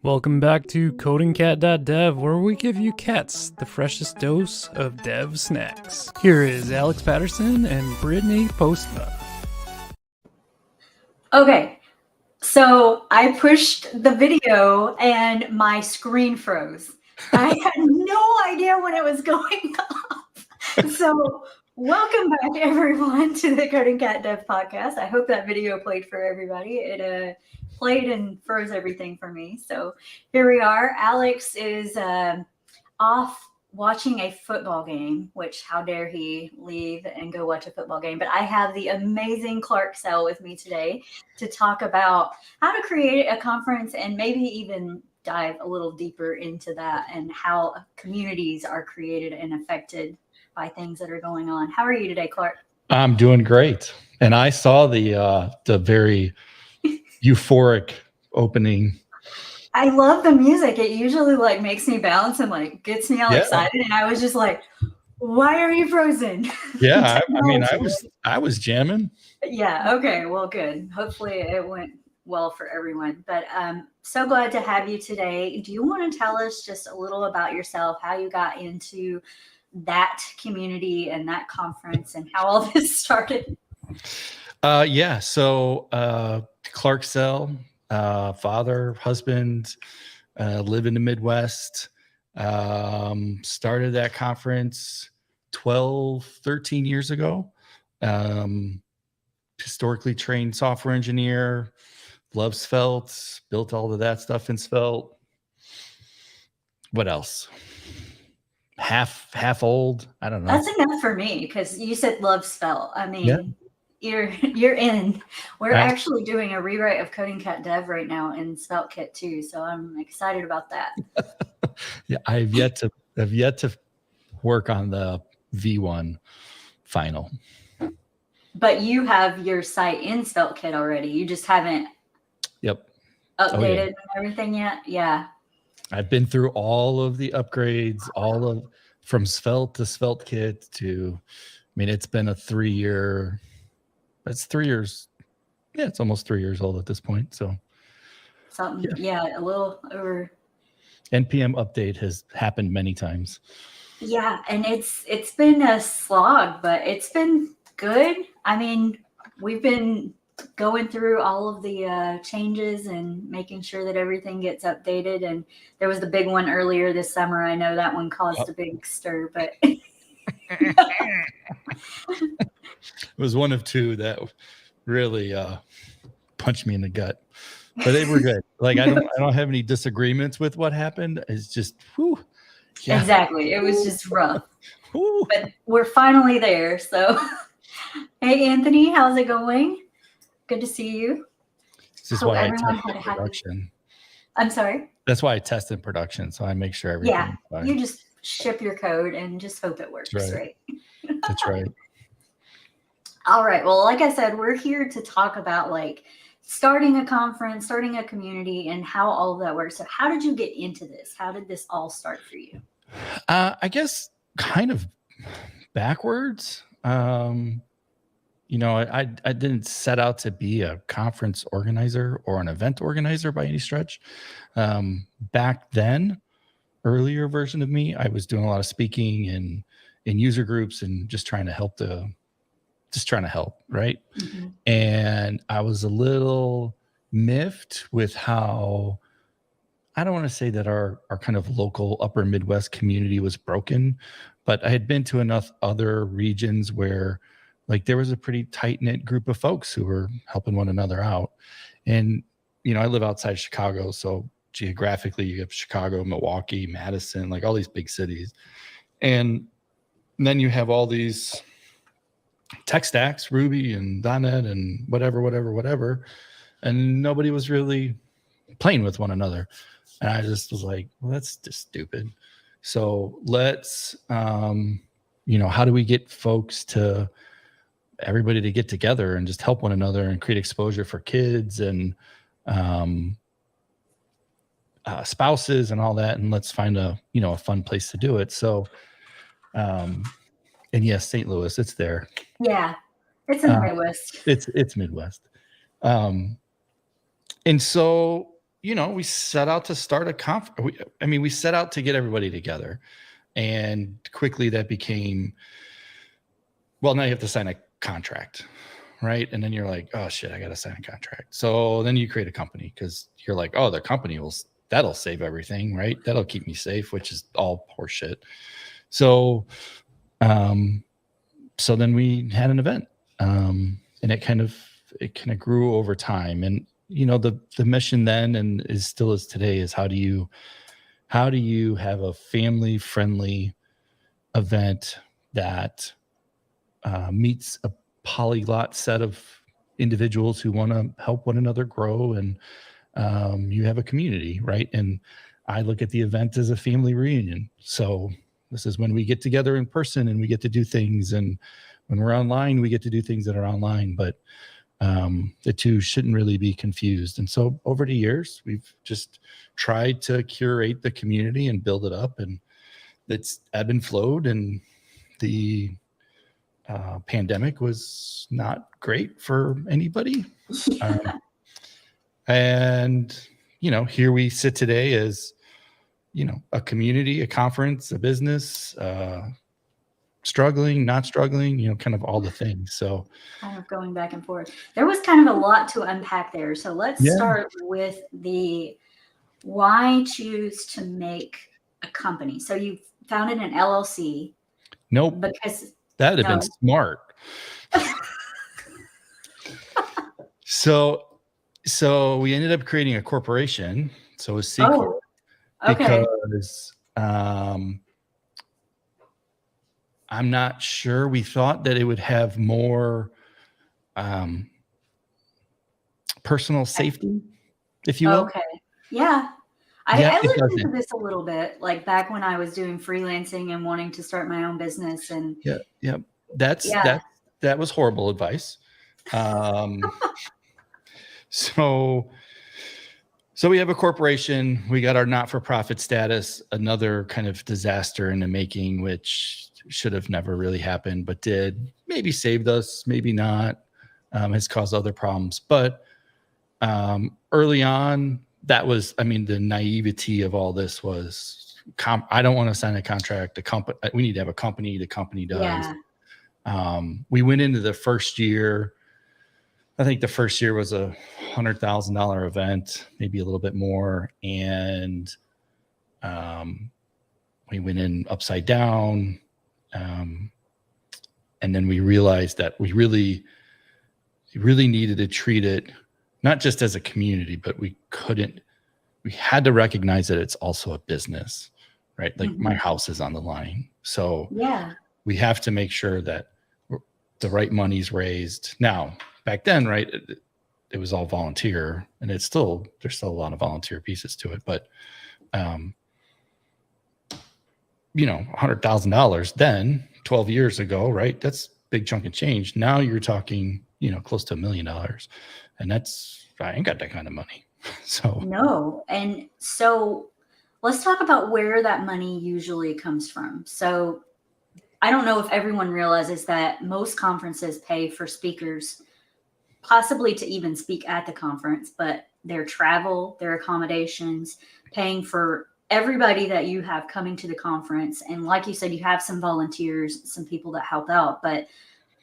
Welcome back to codingcat.dev, where we give you cats the freshest dose of dev snacks. Here is Alex Patterson and Brittany Postma. Okay, so I pushed the video and my screen froze. I had no idea when it was going off. So welcome back, everyone, to the Coding Cat Dev podcast. I hope that video played for everybody. It played and froze everything for me. So here we are. Alex is off watching a football game, which how dare he leave and go watch a football game. But I have the amazing Clark Sell with me today to talk about how to create a conference and maybe even dive a little deeper into that and how communities are created and affected by things that are going on. How are you today, Clark? I'm doing great. And I saw the very euphoric opening. I love the music. It usually like makes me bounce and like gets me all excited. And I was just like, why are you frozen? Yeah, I was jamming. Yeah, okay, well, good. Hopefully it went well for everyone. But so glad to have you today. Do you want to tell us just a little about yourself, how you got into that community and that conference and how all this started? Yeah, so Clark Sell, father, husband, live in the Midwest. Started that conference 13 years ago. Historically trained software engineer, loves Svelte, built all of that stuff in Svelte. What else? Half old. I don't know. That's enough for me because you said love Svelte. I mean, yeah. You're in. We're actually doing a rewrite of Coding Cat Dev right now in SvelteKit too, so I'm excited about that. Yeah, I've yet to work on the V1 final. But you have your site in SvelteKit already. You just haven't updated and everything yet. Yeah. I've been through all of the upgrades, from Svelte to SvelteKit to, it's been a 3 year. That's 3 years. Yeah, it's almost 3 years old at this point. So something, a little over. NPM update has happened many times. Yeah, and it's been a slog, but it's been good. I mean, we've been going through all of the changes and making sure that everything gets updated. And there was the big one earlier this summer. I know that one caused a big stir, but it was one of two that really punched me in the gut. But they were good. Like I don't have any disagreements with what happened. It's just yeah. Exactly. It was just rough. But we're finally there. So hey Anthony, how's it going? Good to see you. This is why I test in production. I'm sorry? That's why I test in production. So I make sure everything is fine. You just ship your code and just hope it works, right? That's right. All right. Well, like I said, we're here to talk about like starting a conference, starting a community, and how all of that works. So how did you get into this? How did this all start for you? I guess kind of backwards. I didn't set out to be a conference organizer or an event organizer by any stretch. Back then, earlier version of me, I was doing a lot of speaking in user groups and just trying to help, right? Mm-hmm. And I was a little miffed with how, I don't want to say that our kind of local upper Midwest community was broken, but I had been to enough other regions where like there was a pretty tight-knit group of folks who were helping one another out. And, I live outside Chicago. So geographically you have Chicago, Milwaukee, Madison, like all these big cities. And then you have all these tech stacks, Ruby and .NET and whatever. And nobody was really playing with one another. And I just was like, well, that's just stupid. So let's, how do we get everybody to get together and just help one another and create exposure for kids and spouses and all that. And let's find a fun place to do it. So, and yes, St. Louis, it's there. Yeah. It's in the Midwest. It's Midwest. And so we set out to start a conference. We set out to get everybody together, and quickly that became, well, now you have to sign a contract, right? And then you're like, oh shit, I got to sign a contract. So then you create a company because you're like, oh, the company that'll save everything, right? That'll keep me safe, which is all horseshit. So, so then we had an event, and it kind of grew over time. And the mission then, and is still is today, is how do you have a family friendly event that meets a polyglot set of individuals who want to help one another grow, and you have a community, right? And I look at the event as a family reunion. So this is when we get together in person and we get to do things, and when we're online, we get to do things that are online, but the two shouldn't really be confused. And so over the years, we've just tried to curate the community and build it up, and it's ebb and flowed. And the pandemic was not great for anybody. And, here we sit today as, a community, a conference, a business, struggling, not struggling, kind of all the things. So kind of going back and forth. There was kind of a lot to unpack there. So let's start with the why choose to make a company. So you founded an LLC. Nope. Because that would have been smart. So we ended up creating a corporation. So a C corp, because I'm not sure. We thought that it would have more personal safety, if you will. Okay. Yeah. I looked into this a little bit, like back when I was doing freelancing and wanting to start my own business. And that was horrible advice. So we have a corporation. We got our not-for-profit status, another kind of disaster in the making, which should have never really happened, but did. Maybe saved us, maybe not. Has caused other problems. But early on, that was, the naivety of all this was, I don't want to sign a contract. We need to have a company. The company does. Yeah. We went into the first year. I think the first year was a $100,000 event, maybe a little bit more. And we went in upside down. And then we realized that we really needed to treat it not just as a community, but we had to recognize that it's also a business, right? Like my house is on the line. So we have to make sure that the right money's raised. Now, back then, right, it was all volunteer, and there's still a lot of volunteer pieces to it, but $100,000 then 12 years ago, right? That's a big chunk of change. Now you're talking, close to $1 million, and I ain't got that kind of money. So no. And so let's talk about where that money usually comes from. So I don't know if everyone realizes that most conferences pay for speakers, possibly to even speak at the conference, but their travel, their accommodations, paying for everybody that you have coming to the conference. And like you said, you have some volunteers, some people that help out, but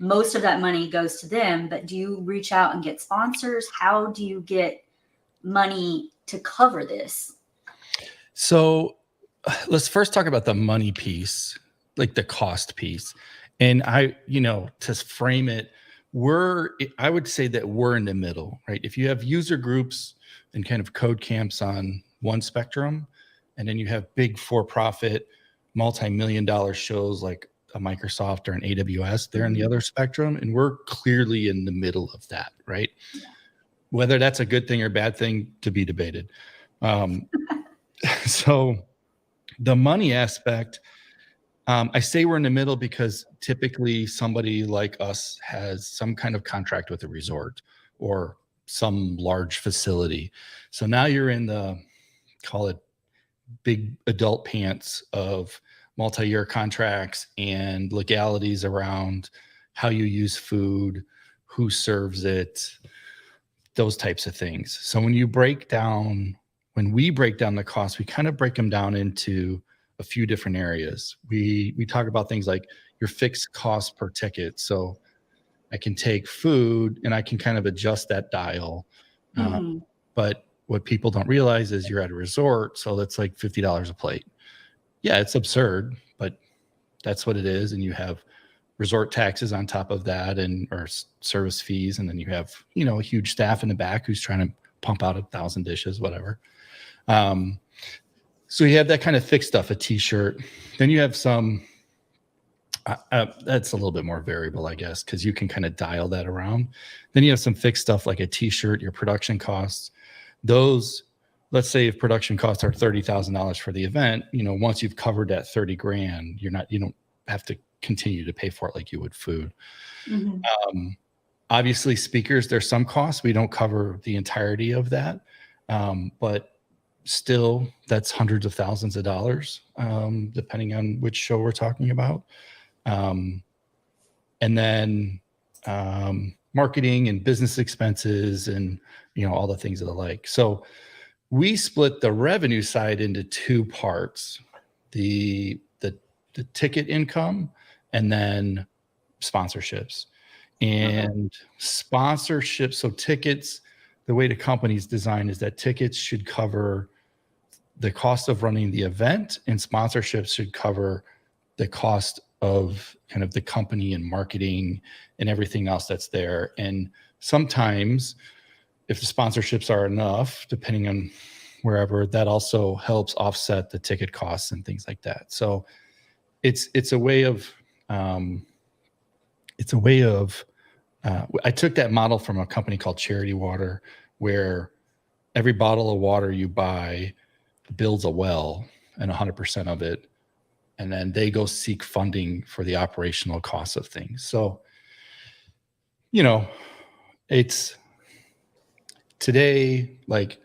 most of that money goes to them. But do you reach out and get sponsors? How do you get money to cover this? So let's first talk about the money piece, like the cost piece. And to frame it, I would say that we're in the middle, right? If you have user groups and kind of code camps on one spectrum, and then you have big for-profit multi-million-dollar shows like a Microsoft or an AWS, they're in the other spectrum, and we're clearly in the middle of that, right? Yeah. Whether that's a good thing or bad thing to be debated. So the money aspect, I say we're in the middle because typically somebody like us has some kind of contract with a resort or some large facility. So now you're in the, call it big adult pants of multi-year contracts and legalities around how you use food, who serves it, those types of things. So when you break down when we break down the costs, we kind of break them down into a few different areas. We talk about things like your fixed cost per ticket. So I can take food and I can kind of adjust that dial. But what people don't realize is you're at a resort, so that's like $50 a plate. Yeah, it's absurd, but that's what it is. And you have resort taxes on top of that, or service fees, and then you have a huge staff in the back who's trying to pump out 1,000 dishes, whatever. So you have that kind of fixed stuff, a t-shirt. Then you have some that's a little bit more variable, I guess, because you can kind of dial that around. Then you have some fixed stuff like a t-shirt, your production costs. Those, let's say if production costs are $30,000 for the event, once you've covered that 30 grand, you don't have to continue to pay for it like you would food. Obviously speakers, there's some costs. We don't cover the entirety of that. But still, that's hundreds of thousands of dollars, depending on which show we're talking about. And then marketing and business expenses and all the things of the like. So we split the revenue side into two parts: the ticket income and then sponsorships. And sponsorships, so tickets, the way the company's designed is that tickets should cover the cost of running the event, and sponsorships should cover the cost of kind of the company and marketing and everything else that's there. And sometimes if the sponsorships are enough, depending on wherever, that also helps offset the ticket costs and things like that. So it's a way of I took that model from a company called Charity Water, where every bottle of water you buy builds a well, and 100% of it, and then they go seek funding for the operational costs of things. So, it's today, like,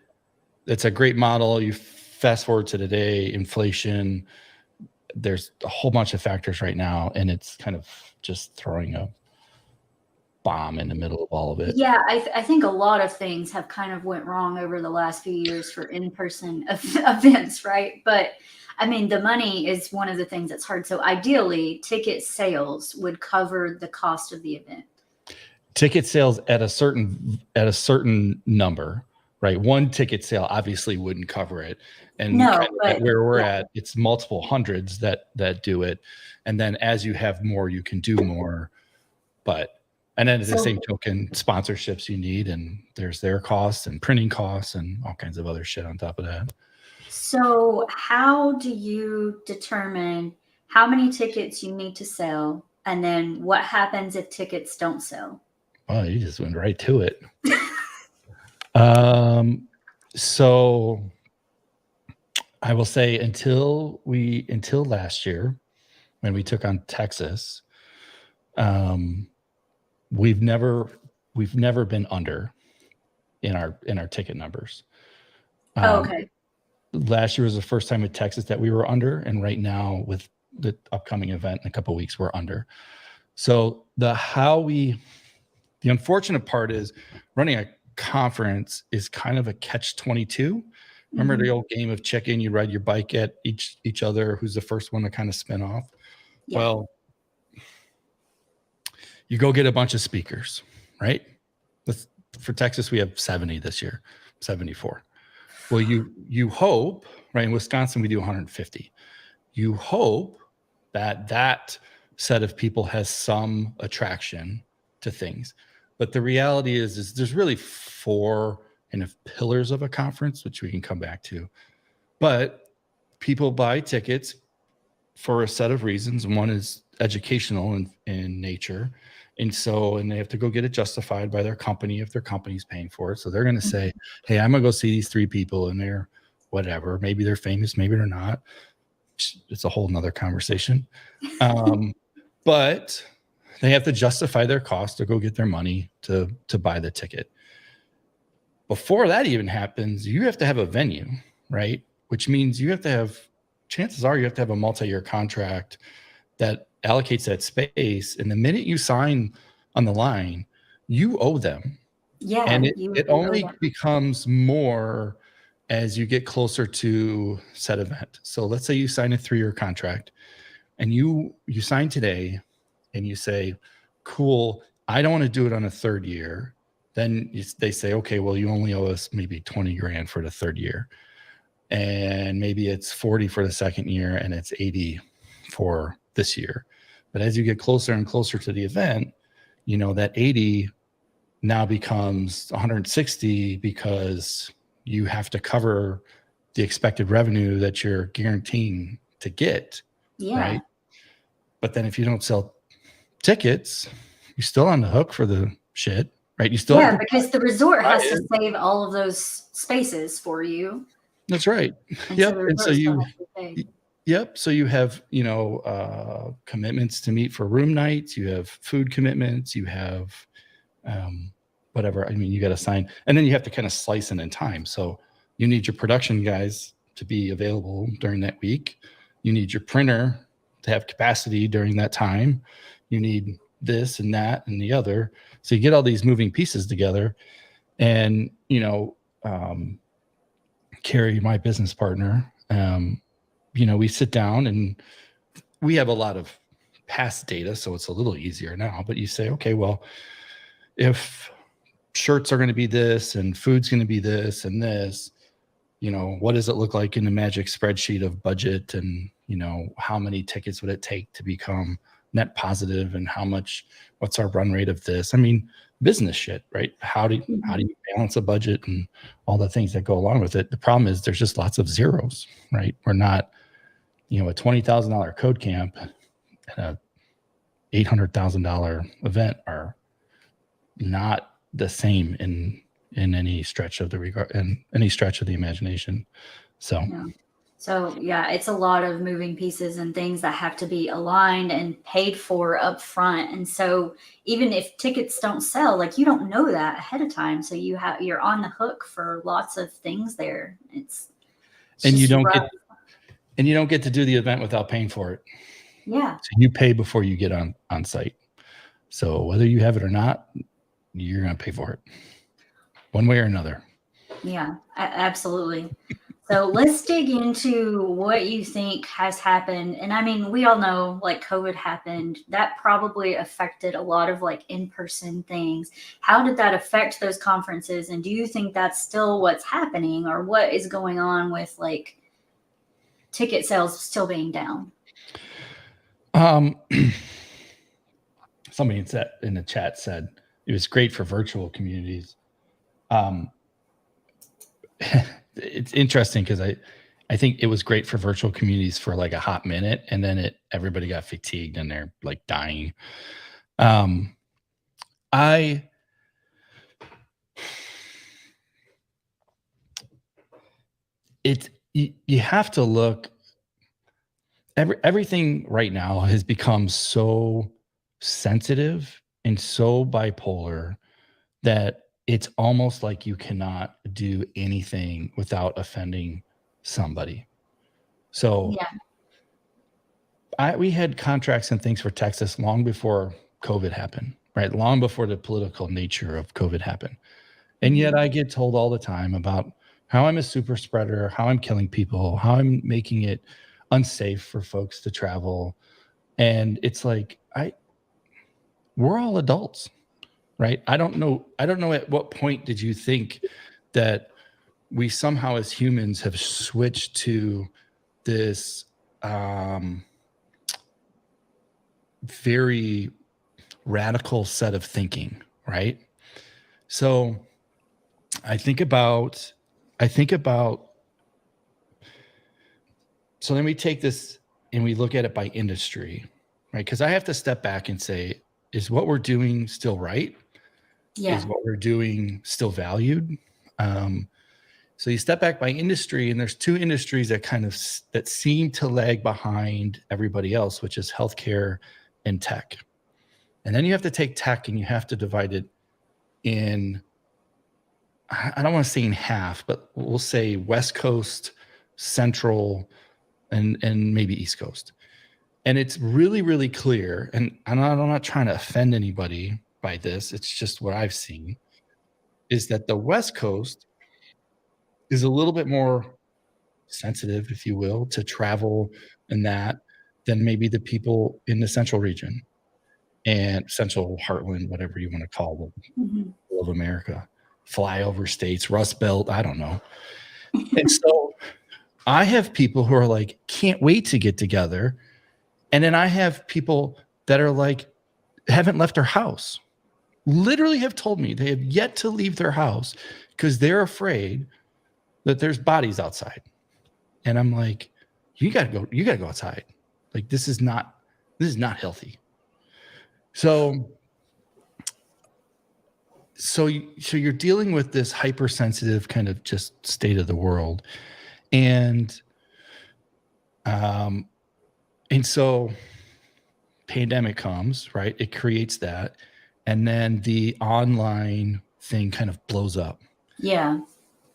it's a great model. You fast forward to today, inflation, there's a whole bunch of factors right now, and it's kind of just throwing a bomb in the middle of all of it. Yeah, I think a lot of things have kind of went wrong over the last few years for in-person events, right? But I mean, the money is one of the things that's hard. So ideally, ticket sales would cover the cost of the event. Ticket sales at a certain number, right? One ticket sale obviously wouldn't cover it. And no, but where we're at, it's multiple hundreds that do it. And then as you have more, you can do more. And then at the same token, sponsorships you need, and there's their costs and printing costs and all kinds of other shit on top of that. So how do you determine how many tickets you need to sell? And then what happens if tickets don't sell? Oh, you just went right to it. So I will say until last year, when we took on Texas, we've never been under in our ticket numbers. Okay. Last year was the first time with Texas that we were under, and right now with the upcoming event in a couple of weeks, we're under. So the unfortunate part is running a conference is kind of a catch-22. Remember the old game of chicken? You ride your bike at each other. Who's the first one to kind of spin off? Yeah. Well, you go get a bunch of speakers, right? For Texas, we have 70 this year, 74. Well, you hope, right? In Wisconsin, we do 150. You hope that set of people has some attraction to things. But the reality is there's really 4 kind of pillars of a conference, which we can come back to. But people buy tickets for a set of reasons. One is educational in nature. And they have to go get it justified by their company if their company's paying for it. So they're going to say, hey, I'm going to go see these 3 people and they're whatever. Maybe they're famous, maybe they're not. It's a whole nother conversation. But they have to justify their cost to go get their money to buy the ticket. Before that even happens, you have to have a venue, right? Which means chances are you have to have a multi-year contract that allocates that space. And the minute you sign on the line, you owe them. Yeah. And it only becomes more as you get closer to said event. So let's say you sign a 3-year contract and you sign today and you say, cool, I don't want to do it on a 3rd year. Then they say, okay, well, you only owe us maybe 20 grand for the 3rd year. And maybe it's 40 for the 2nd year and it's 80 for this year. But as you get closer and closer to the event, you know, that 80 now becomes 160 because you have to cover the expected revenue that you're guaranteeing to get. Yeah. Right. But then if you don't sell tickets, you're still on the hook for the shit, right? You still because the resort has to save all of those spaces for you. That's right. And yep. So the And so resort still has to pay. Yep. So you have, you know, commitments to meet for room nights. You have food commitments. You have whatever. I mean, you got to sign, and then you have to kind of slice it in time. So you need your production guys to be available during that week. You need your printer to have capacity during that time. You need this and that and the other. So you get all these moving pieces together. And, you know, Carrie, my business partner, you know, we sit down and we have a lot of past data, so it's a little easier now. But you say, okay, well, if shirts are going to be this and food's going to be this and this, you know, what does it look like in the magic spreadsheet of budget? And, you know, how many tickets would it take to become net positive, and what's our run rate of this? I mean, business shit, right? How do you balance a budget and all the things that go along with it? The problem is there's just lots of zeros, right? We're not, you know, a $20,000 code camp and a $800,000 event are not the same in any stretch of the imagination. So yeah, it's a lot of moving pieces and things that have to be aligned and paid for up front. And so even if tickets don't sell, like, you don't know that ahead of time. So you're on the hook for lots of things there. And you don't get to do the event without paying for it. Yeah. So you pay before you get on site. So whether you have it or not, you're going to pay for it one way or another. Yeah, absolutely. So let's dig into what you think has happened. And I mean, we all know, like, COVID happened. That probably affected a lot of, like, in-person things. How did that affect those conferences? And do you think that's still what's happening, or what is going on with, like, ticket sales still being down? Somebody in the chat said it was great for virtual communities. It's interesting because I think it was great for virtual communities for like a hot minute, and then everybody got fatigued and they're like dying. You have to look. Everything right now has become so sensitive and so bipolar that it's almost like you cannot do anything without offending somebody. So we had contracts and things for Texas long before COVID happened, right? Long before the political nature of COVID happened. And yet I get told all the time about how I'm a super spreader, how I'm killing people, how I'm making it unsafe for folks to travel. And it's like, we're all adults. Right. I don't know at what point did you think that we somehow as humans have switched to this very radical set of thinking, right? So I think about so then we take this and we look at it by industry, right? Because I have to step back and say, is what we're doing still right? Yeah. Is what we're doing still valued? So you step back by industry, and there's two industries that seem to lag behind everybody else, which is healthcare and tech. And then you have to take tech and you have to divide it in, I don't want to say in half, but we'll say West Coast, Central, and maybe East Coast. And it's really, really clear. And I'm not trying to offend anybody by this. It's just what I've seen is that the West Coast is a little bit more sensitive, if you will, to travel and that than maybe the people in the central region and central heartland, whatever you want to call Mhm. of America, flyover states, Rust Belt, I don't know. And so I have people who are like, can't wait to get together. And then I have people that are like, haven't left their house, literally have told me they have yet to leave their house because they're afraid that there's bodies outside. And I'm like, you gotta go outside. Like, this is not healthy. So you're dealing with this hypersensitive kind of just state of the world. And so pandemic comes, right? It creates that. And then the online thing kind of blows up. Yeah.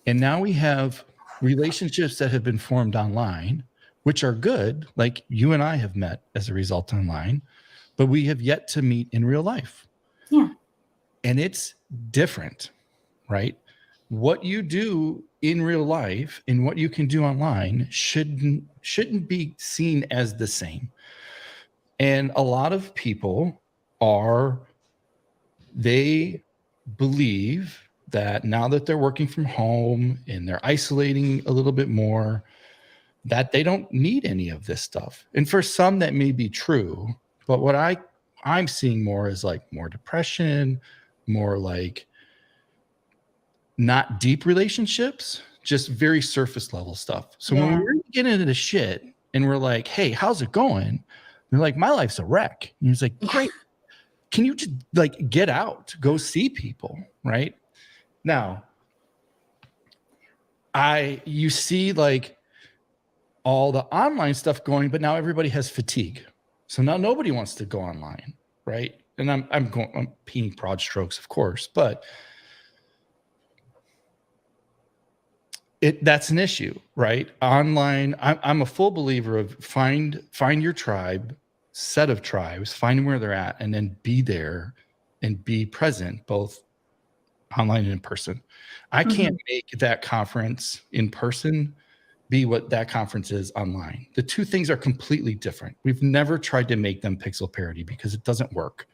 And now we have relationships that have been formed online, which are good. Like you and I have met as a result online, but we have yet to meet in real life. Yeah. And it's different, right? What you do in real life and what you can do online shouldn't be seen as the same. And a lot of people they believe that now that they're working from home and they're isolating a little bit more, that they don't need any of this stuff. And for some that may be true, but what I'm seeing more is like more depression, more like not deep relationships, just very surface level stuff. So when we really get into the shit and we're like, hey, how's it going? They're like, my life's a wreck. And it's like, great. Can you just like get out, go see people, right? Now, you see like all the online stuff going, but now everybody has fatigue. So now nobody wants to go online, right? And I'm painting broad strokes, of course, but that's an issue, right? Online, I'm a full believer of find your tribe, set of tribes, find where they're at, and then be there and be present, both online and in person. I can't make that conference in person be what that conference is online. The two things are completely different. We've never tried to make them pixel parity because it doesn't work.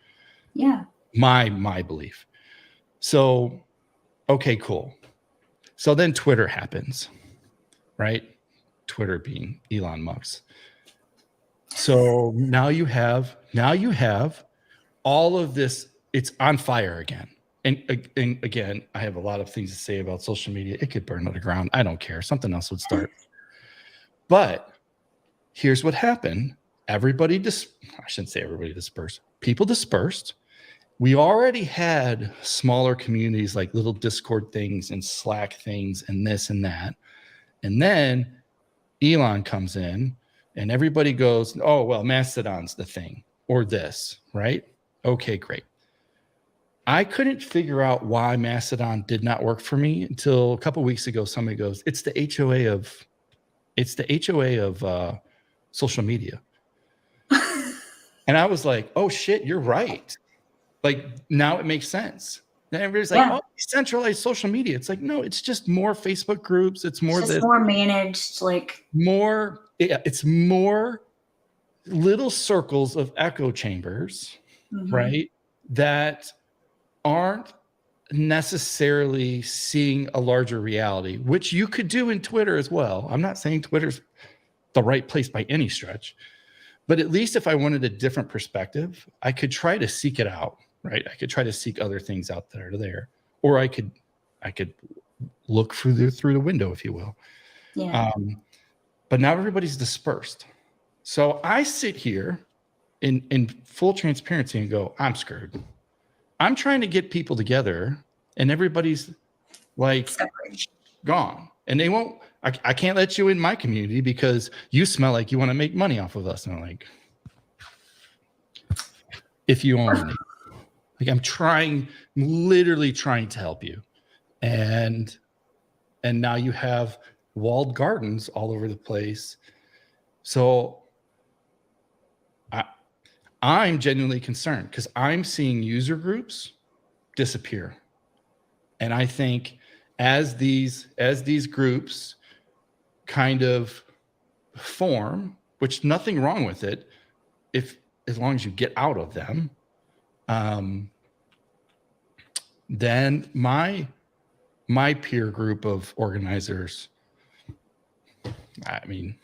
Yeah. My belief. So, okay, cool. So then Twitter happens, right? Twitter being Elon Musk. So now you have all of this. It's on fire again. And again, I have a lot of things to say about social media. It could burn to the ground. I don't care. Something else would start. But here's what happened. I shouldn't say everybody dispersed. People dispersed. We already had smaller communities like little Discord things and Slack things and this and that. And then Elon comes in and everybody goes, oh, well, Mastodon's the thing or this, right? Okay, great. I couldn't figure out why Mastodon did not work for me until a couple of weeks ago. Somebody goes, it's the HOA of social media. And I was like, oh shit, you're right. Like now it makes sense. Then everybody's like, oh, centralized social media. It's like, no, it's just more Facebook groups. It's more more managed, like it's more little circles of echo chambers, right? That aren't necessarily seeing a larger reality, which you could do in Twitter as well. I'm not saying Twitter's the right place by any stretch, but at least if I wanted a different perspective, I could try to seek it out, right? I could try to seek other things out that are there, or I could look through the window, if you will. Yeah. But now everybody's dispersed. So I sit here in full transparency and go, I'm screwed. I'm trying to get people together and everybody's like gone. And they won't, I can't let you in my community because you smell like you want to make money off of us. And I'm like, if you only knew. Like I'm literally trying to help you. And now you have walled gardens all over the place. So I'm genuinely concerned because I'm seeing user groups disappear. And I think as these groups kind of form, which nothing wrong with it, as long as you get out of them, then my peer group of organizers, I mean,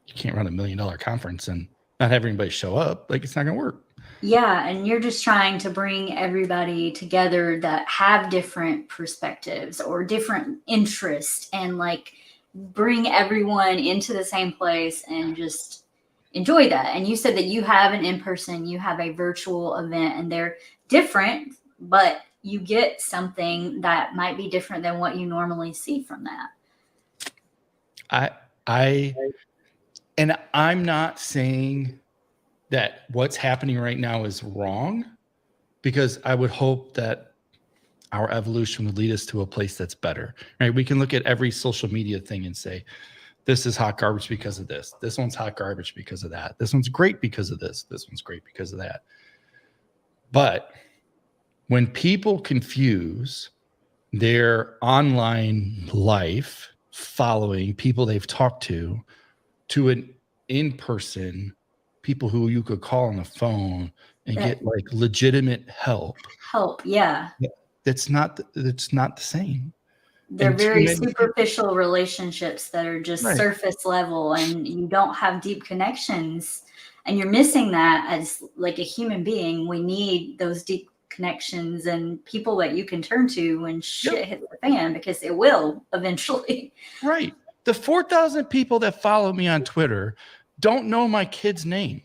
you can't run $1 million conference and not have anybody show up. Like, it's not going to work. Yeah, and you're just trying to bring everybody together that have different perspectives or different interests, and like bring everyone into the same place and just enjoy that. And you said that you have an in-person, you have a virtual event, and they're different, but you get something that might be different than what you normally see from that. And I'm not saying that what's happening right now is wrong, because I would hope that our evolution would lead us to a place that's better, right? We can look at every social media thing and say, this is hot garbage because of this. This one's hot garbage because of that. This one's great because of this. This one's great because of that. But when people confuse their online life following people they've talked to an in-person people who you could call on the phone and get like legitimate help. Yeah. That's not the same. They're very superficial relationships that are just surface level, and you don't have deep connections, and you're missing that as like a human being. We need those deep connections and people that you can turn to when shit hits the fan, because it will eventually. Right. The 4,000 people that follow me on Twitter don't know my kid's name.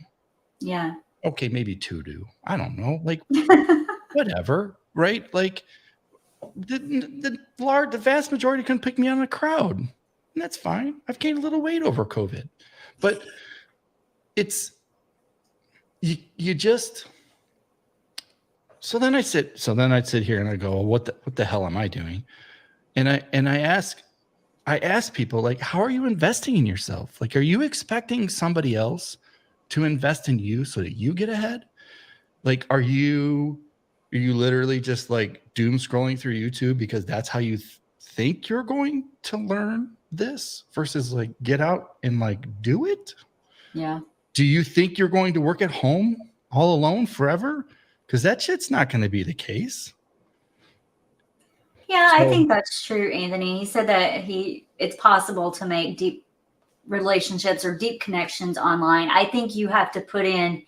Yeah. Okay, maybe 2 do. I don't know. Like, whatever, right? Like, the vast majority couldn't pick me out of the crowd. And that's fine. I've gained a little weight over COVID. But it's, you just... So then I'd sit here and I go, well, what the hell am I doing? And I ask people, like, how are you investing in yourself? Like, are you expecting somebody else to invest in you so that you get ahead? Like, are you literally just like doom scrolling through YouTube because that's how you think you're going to learn this, versus like get out and like do it? Yeah. Do you think you're going to work at home all alone forever? Because that shit's not going to be the case. Yeah, I think that's true, Anthony. He said that it's possible to make deep relationships or deep connections online. I think you have to put in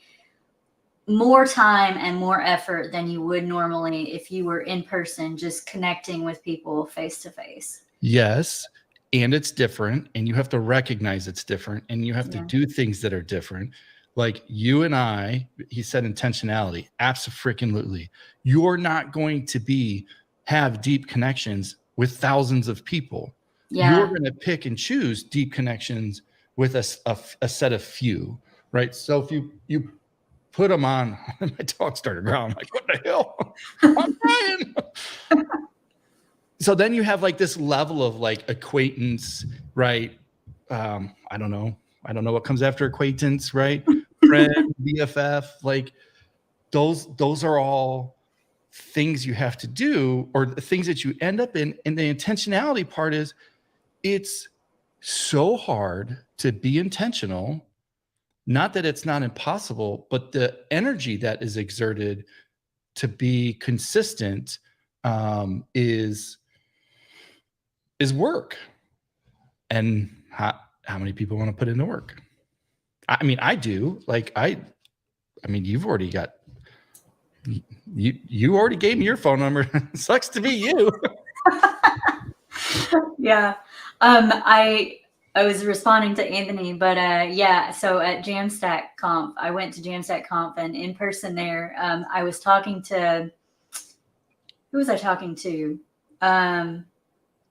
more time and more effort than you would normally if you were in person, just connecting with people face to face. Yes. And it's different, and you have to recognize it's different, and you have to do things that are different. Like you and I, he said intentionality. Absolutely. You're not going to have deep connections with thousands of people. Yeah. You're going to pick and choose deep connections with a set of few, right? So if you put them on, my dog started growling. I'm like, what the hell? I'm crying. So then you have like this level of like acquaintance, right? I don't know what comes after acquaintance, right? Friend, BFF, like those are all things you have to do, or the things that you end up in. And the intentionality part is, it's so hard to be intentional. Not that it's not impossible, but the energy that is exerted to be consistent is work. And how many people want to put in the work? I mean, I do. Like I mean, you've already got, you already gave me your phone number. Sucks to be you. Yeah. I was responding to Anthony, but yeah. So at Jamstack Conf, I went to Jamstack Conf, and in person there, I was talking to, who was I talking to?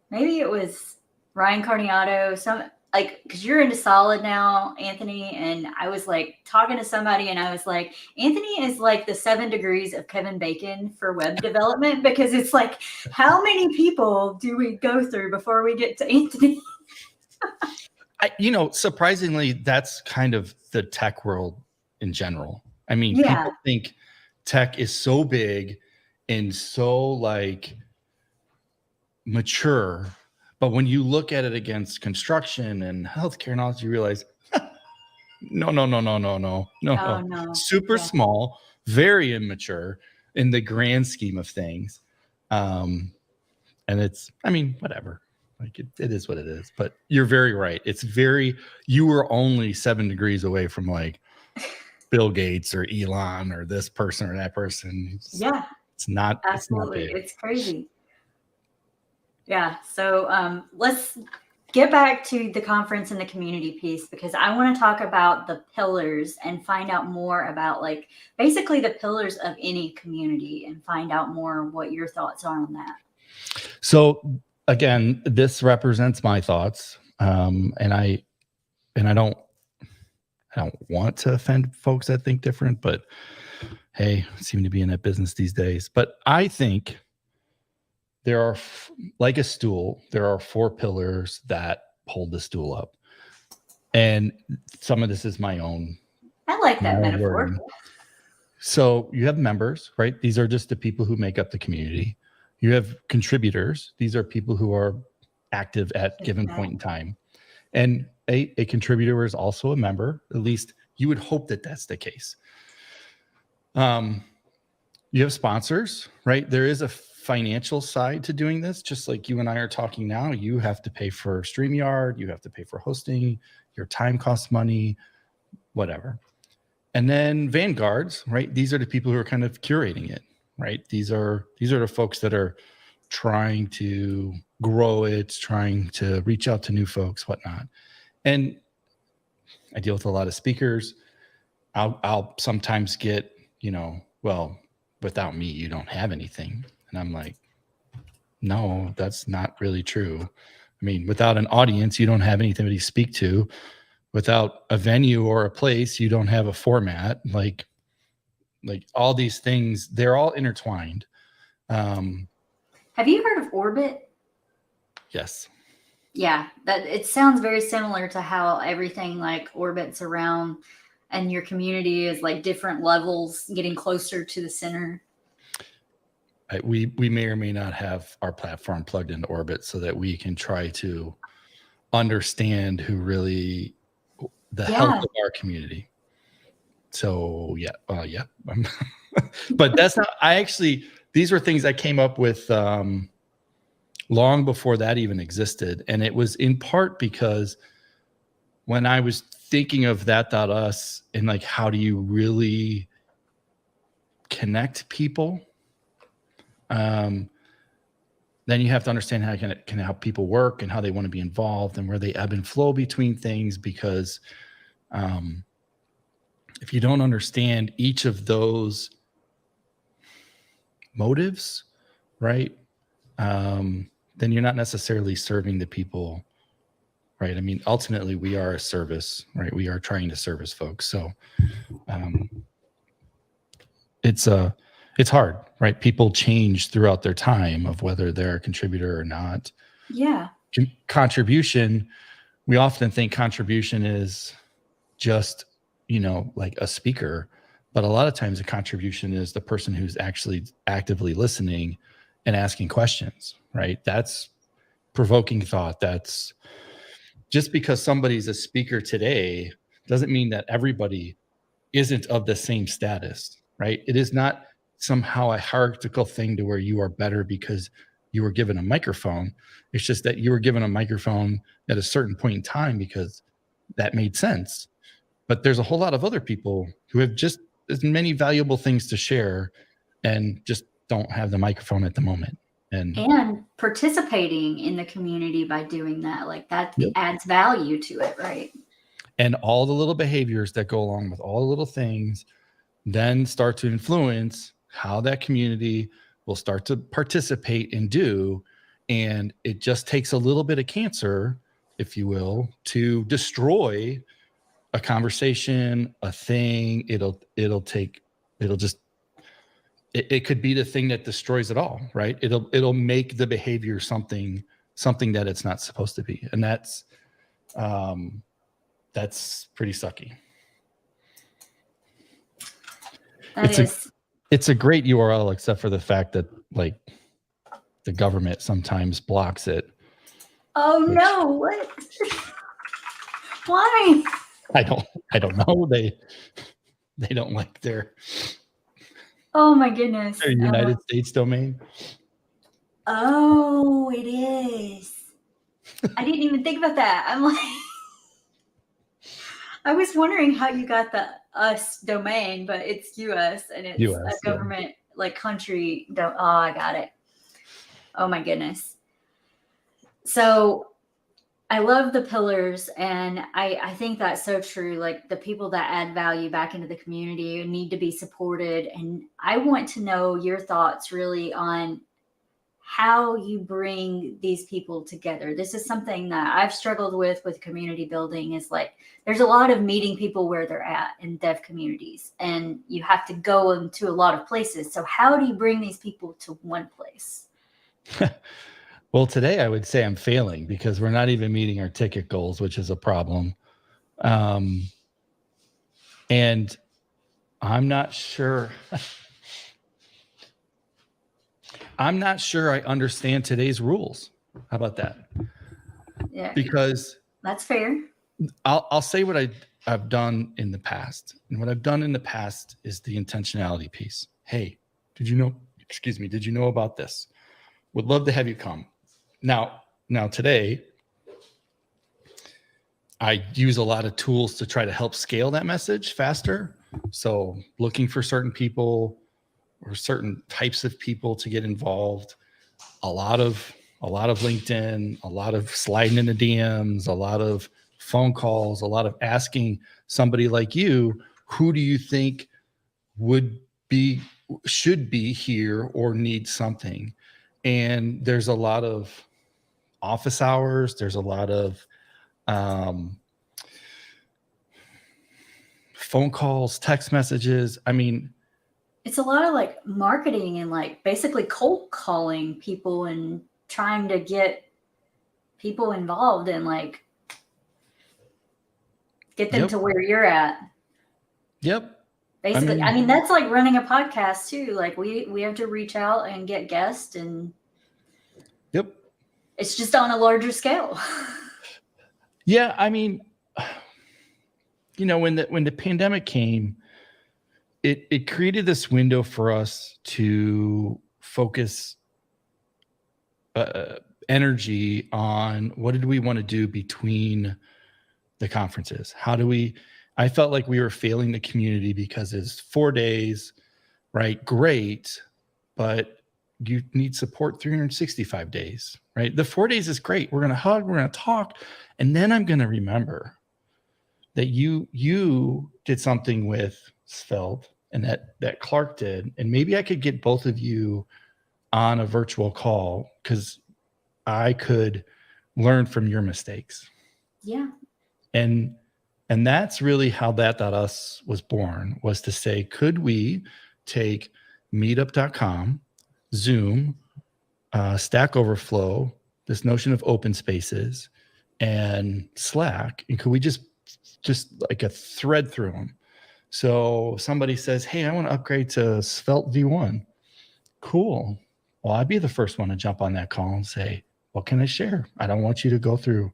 Maybe it was Ryan Carniato, because you're into Solid now, Anthony. And I was like talking to somebody, and I was like, Anthony is like the 7 degrees of Kevin Bacon for web development, because it's like, how many people do we go through before we get to Anthony? Surprisingly, that's kind of the tech world in general. I mean, people think tech is so big and so like mature. But when you look at it against construction and healthcare and all that, you realize, no. Oh, no. Super Yeah. small, very immature in the grand scheme of things. And it's, I mean, whatever. Like it is what it is. But you're very right. You were only 7 degrees away from like Bill Gates or Elon or this person or that person. Yeah. It's not Absolutely. big. It's crazy. Yeah. So let's get back to the conference and the community piece, because I want to talk about the pillars and find out more about like basically the pillars of any community and find out more what your thoughts are on that. So again, this represents my thoughts. And I don't want to offend folks that think different, but hey, I seem to be in that business these days. But I think there are, like a stool, there are 4 pillars that hold the stool up. And some of this is my own. I like that metaphor. Wording. So you have members, right? These are just the people who make up the community. You have contributors. These are people who are active at a given point in time. And a contributor is also a member. At least you would hope that that's the case. You have sponsors, right? There is a financial side to doing this. Just like you and I are talking now, you have to pay for StreamYard, you have to pay for hosting, your time costs money, whatever. And then vanguards, right? These are the people who are kind of curating it, right? These are the folks that are trying to grow it, trying to reach out to new folks, whatnot. And I deal with a lot of speakers. I'll sometimes get, well, without me, you don't have anything. And I'm like, no, that's not really true. I mean, without an audience, you don't have anything to speak to. Without a venue or a place, you don't have a format. Like all these things, they're all intertwined. Have you heard of Orbit? Yes. Yeah, that it sounds very similar to how everything like orbits around, and your community is like different levels getting closer to the center. We may or may not have our platform plugged into Orbit so that we can try to understand who really the health of our community. So yeah. But that's not, these were things I came up with long before that even existed. And it was in part because when I was thinking of that.us and like, how do you really connect people? Then you have to understand how people work and how they want to be involved and where they ebb and flow between things. Because if you don't understand each of those motives, right, then you're not necessarily serving the people, right? I mean, ultimately, we are a service, right? We are trying to service folks. So it's hard, right? People change throughout their time of whether they're a contributor or not. Yeah. Contribution, we often think contribution is just, like a speaker, but a lot of times a contribution is the person who's actually actively listening and asking questions, right? That's provoking thought. That's just because somebody's a speaker today doesn't mean that everybody isn't of the same status, right? It is not somehow a hierarchical thing to where you are better because you were given a microphone. It's just that you were given a microphone at a certain point in time because that made sense. But there's a whole lot of other people who have just as many valuable things to share and just don't have the microphone at the moment. And participating in the community by doing that, like that adds value to it, right? And all the little behaviors that go along with all the little things then start to influence how that community will start to participate and do. And it just takes a little bit of cancer, if you will, to destroy a conversation, a thing. It could be the thing that destroys it all, right? It'll make the behavior something that it's not supposed to be. And that's pretty sucky. It's a great URL, except for the fact that like the government sometimes blocks it. Oh no, what? Why? I don't know. They don't like their Oh my goodness. United States domain. Oh, it is. I didn't even think about that. I'm like, I was wondering how you got the us domain, but it's US and it's US, a government like country. Oh, I got it. Oh my goodness. So I love the pillars, and I think that's so true. Like the people that add value back into the community need to be supported. And I want to know your thoughts really on how you bring these people together. This is something that I've struggled with community building, is like there's a lot of meeting people where they're at in dev communities, and you have to go into a lot of places. So how do you bring these people to one place? Well, today I would say I'm failing because we're not even meeting our ticket goals, which is a problem. And I'm not sure. I'm not sure I understand today's rules. How about that? Yeah, Because that's fair. I'll say what I've done in the past. And what I've done in the past is the intentionality piece. Hey, did you know about this? Would love to have you come. Now today, I use a lot of tools to try to help scale that message faster. So looking for certain people or certain types of people to get involved, a lot of LinkedIn, a lot of sliding into DMs, a lot of phone calls, a lot of asking somebody like you, who do you think should be here or need something? And there's a lot of office hours. There's a lot of phone calls, text messages. I mean, it's a lot of like marketing and like basically cold calling people and trying to get people involved and like get them to where you're at. Yep. Basically, I mean that's like running a podcast too. Like we have to reach out and get guests, and yep, it's just on a larger scale. Yeah, I mean, when the pandemic came, it created this window for us to focus energy on what did we want to do between the conferences. I felt like we were failing the community because it's 4 days, right? Great, but you need support 365 days, right? The 4 days is great. We're going to hug, we're going to talk, and then I'm going to remember that you did something with Svelte and that Clark did, and maybe I could get both of you on a virtual call because I could learn from your mistakes. Yeah. And that's really how that.us was born, was to say, could we take meetup.com, Zoom, Stack Overflow, this notion of open spaces, and Slack, and could we just like a thread through them? So somebody says, hey, I want to upgrade to Svelte V1. Cool. Well, I'd be the first one to jump on that call and say, what can I share? I don't want you to go through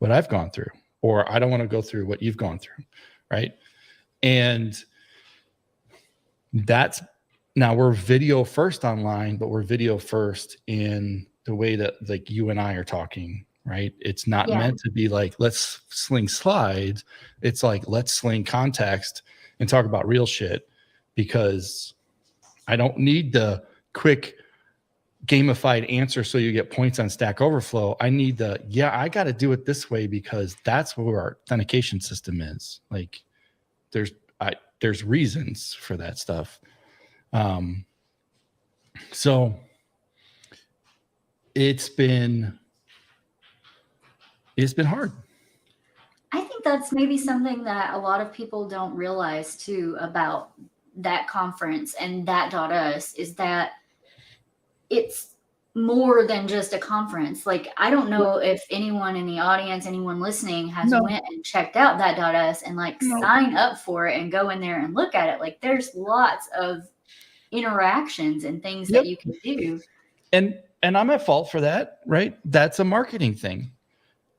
what I've gone through, or I don't want to go through what you've gone through, right? And that's, now we're video first online, but we're video first in the way that like you and I are talking, right? It's not meant to be like, let's sling slides. It's like, let's sling context and talk about real shit, because I don't need the quick gamified answer so you get points on Stack Overflow. I need I got to do it this way because that's where our authentication system is. Like there's reasons for that stuff. So it's been hard. I think that's maybe something that a lot of people don't realize too about that conference and that.us, is that it's more than just a conference. Like, I don't know if anyone in the audience, anyone listening has went and checked out that.us and like sign up for it and go in there and look at it. Like, there's lots of interactions and things that you can do. And and I'm at fault for that, right? That's a marketing thing,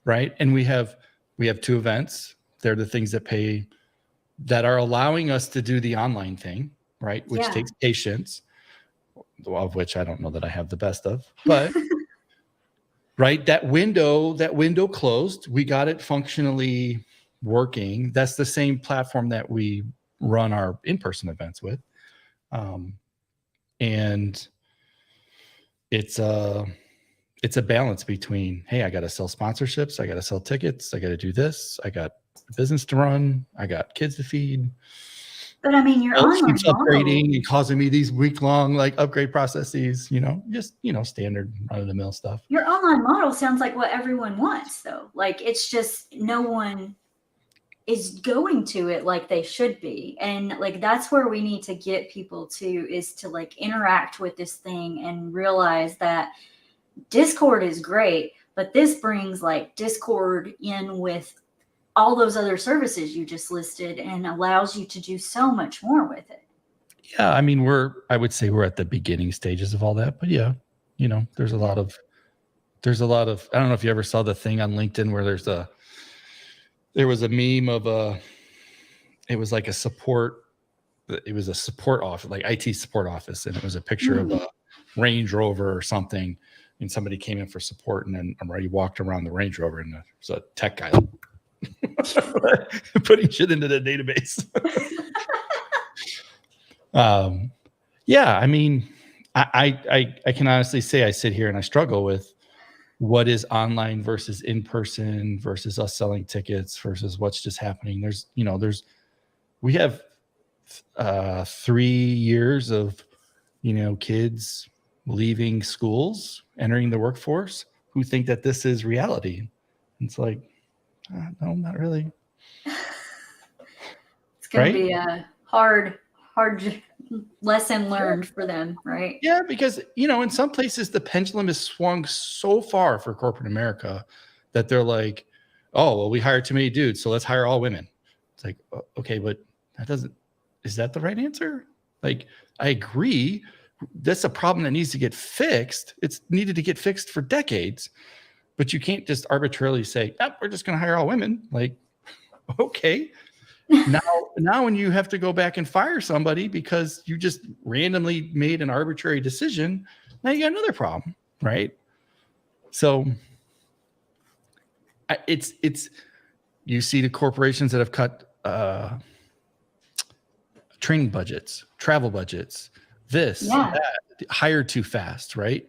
right? And we have 2 events. They're the things that are allowing us to do the online thing, right? Which takes patience, of which I don't know that I have the best of, but right, that window closed. We got it functionally working. That's the same platform that we run our in-person events with. And it's a balance between, hey, I got to sell sponsorships, I got to sell tickets, I got to do this, I got business to run, I got kids to feed. But I mean, your online keeps upgrading and causing me these week-long like upgrade processes, just standard run-of-the-mill stuff. Your online model sounds like what everyone wants, though. Like, it's just no one is going to it like they should be. And like, that's where we need to get people to, is to like interact with this thing and realize that Discord is great, but this brings like Discord in with all those other services you just listed and allows you to do so much more with it. Yeah. I mean, I would say we're at the beginning stages of all that, but yeah, there's a lot of, I don't know if you ever saw the thing on LinkedIn where there was a meme of it was like a support office, like IT support office. And it was a picture of a Range Rover or something. And somebody came in for support, and then he walked around the Range Rover, and there's a tech guy putting shit into the database. Yeah, I mean, I can honestly say I sit here and I struggle with what is online versus in person versus us selling tickets versus what's just happening. We have 3 years of kids leaving schools, entering the workforce, who think that this is reality. It's like, no, not really. It's going to be a hard lesson learned for them, right? Yeah, because, in some places the pendulum has swung so far for corporate America that they're like, oh, well, we hired too many dudes, so let's hire all women. It's like, okay, but is that the right answer? Like, I agree. That's a problem that needs to get fixed. It's needed to get fixed for decades, but you can't just arbitrarily say, we're just going to hire all women. Like, okay. Now when you have to go back and fire somebody because you just randomly made an arbitrary decision, now you got another problem, right? So it's you see the corporations that have cut training budgets, travel budgets, that, hired too fast, right?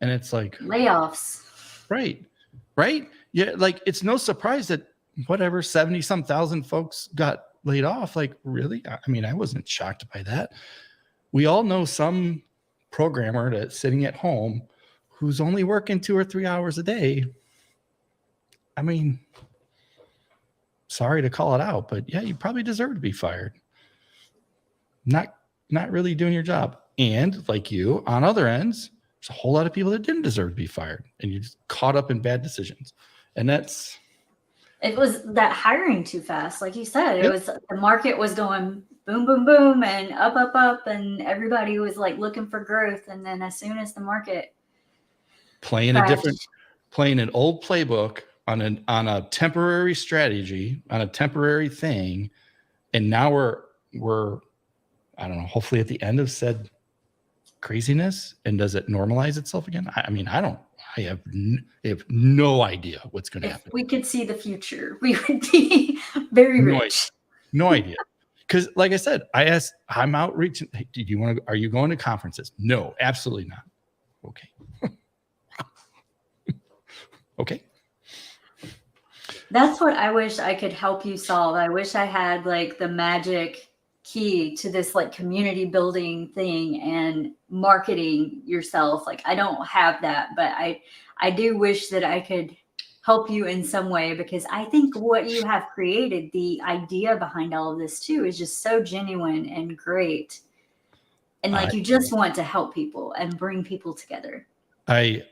And it's like layoffs. Right. Yeah, like it's no surprise that 70-some thousand folks got laid off. Like, really? I mean, I wasn't shocked by that. We all know some programmer that's sitting at home who's only working 2 or 3 hours a day. I mean, sorry to call it out, but yeah, you probably deserve to be fired. Not really doing your job. And like you, on other ends, there's a whole lot of people that didn't deserve to be fired, and you just caught up in bad decisions. And it was that hiring too fast. Like you said, it was, the market was going boom, boom, boom, and up, and everybody was like looking for growth. And then as soon as the market playing an old playbook on a temporary strategy, on a temporary thing. And now we're, I don't know, hopefully at the end of said craziness. And does it normalize itself again? I have no idea what's going to happen. If we could see the future, we would be very rich. No idea. Because like I said, I'm outreaching. Hey, are you going to conferences? No, absolutely not. Okay. Okay. That's what I wish I could help you solve. I wish I had like the magic key to this like community building thing and marketing yourself. Like, I don't have that, but I do wish that I could help you in some way, because I think what you have created, the idea behind all of this too, is just so genuine and great. And like, you just want to help people and bring people together. I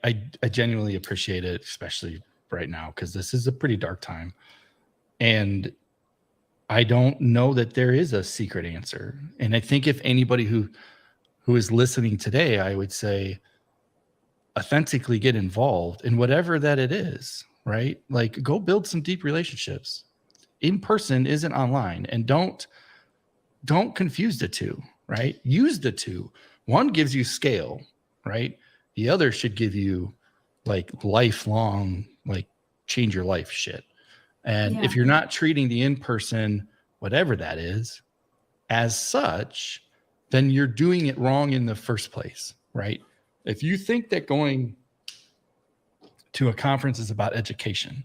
genuinely appreciate it, especially right now, because this is a pretty dark time. And I don't know that there is a secret answer. And I think if anybody who is listening today, I would say, authentically get involved in whatever that it is, right? Like go build some deep relationships. In person isn't online, and don't confuse the two, right? Use the two. One gives you scale, right? The other should give you like lifelong, like change your life shit. And if you're not treating the in-person, whatever that is, as such, then you're doing it wrong in the first place, right? If you think that going to a conference is about education,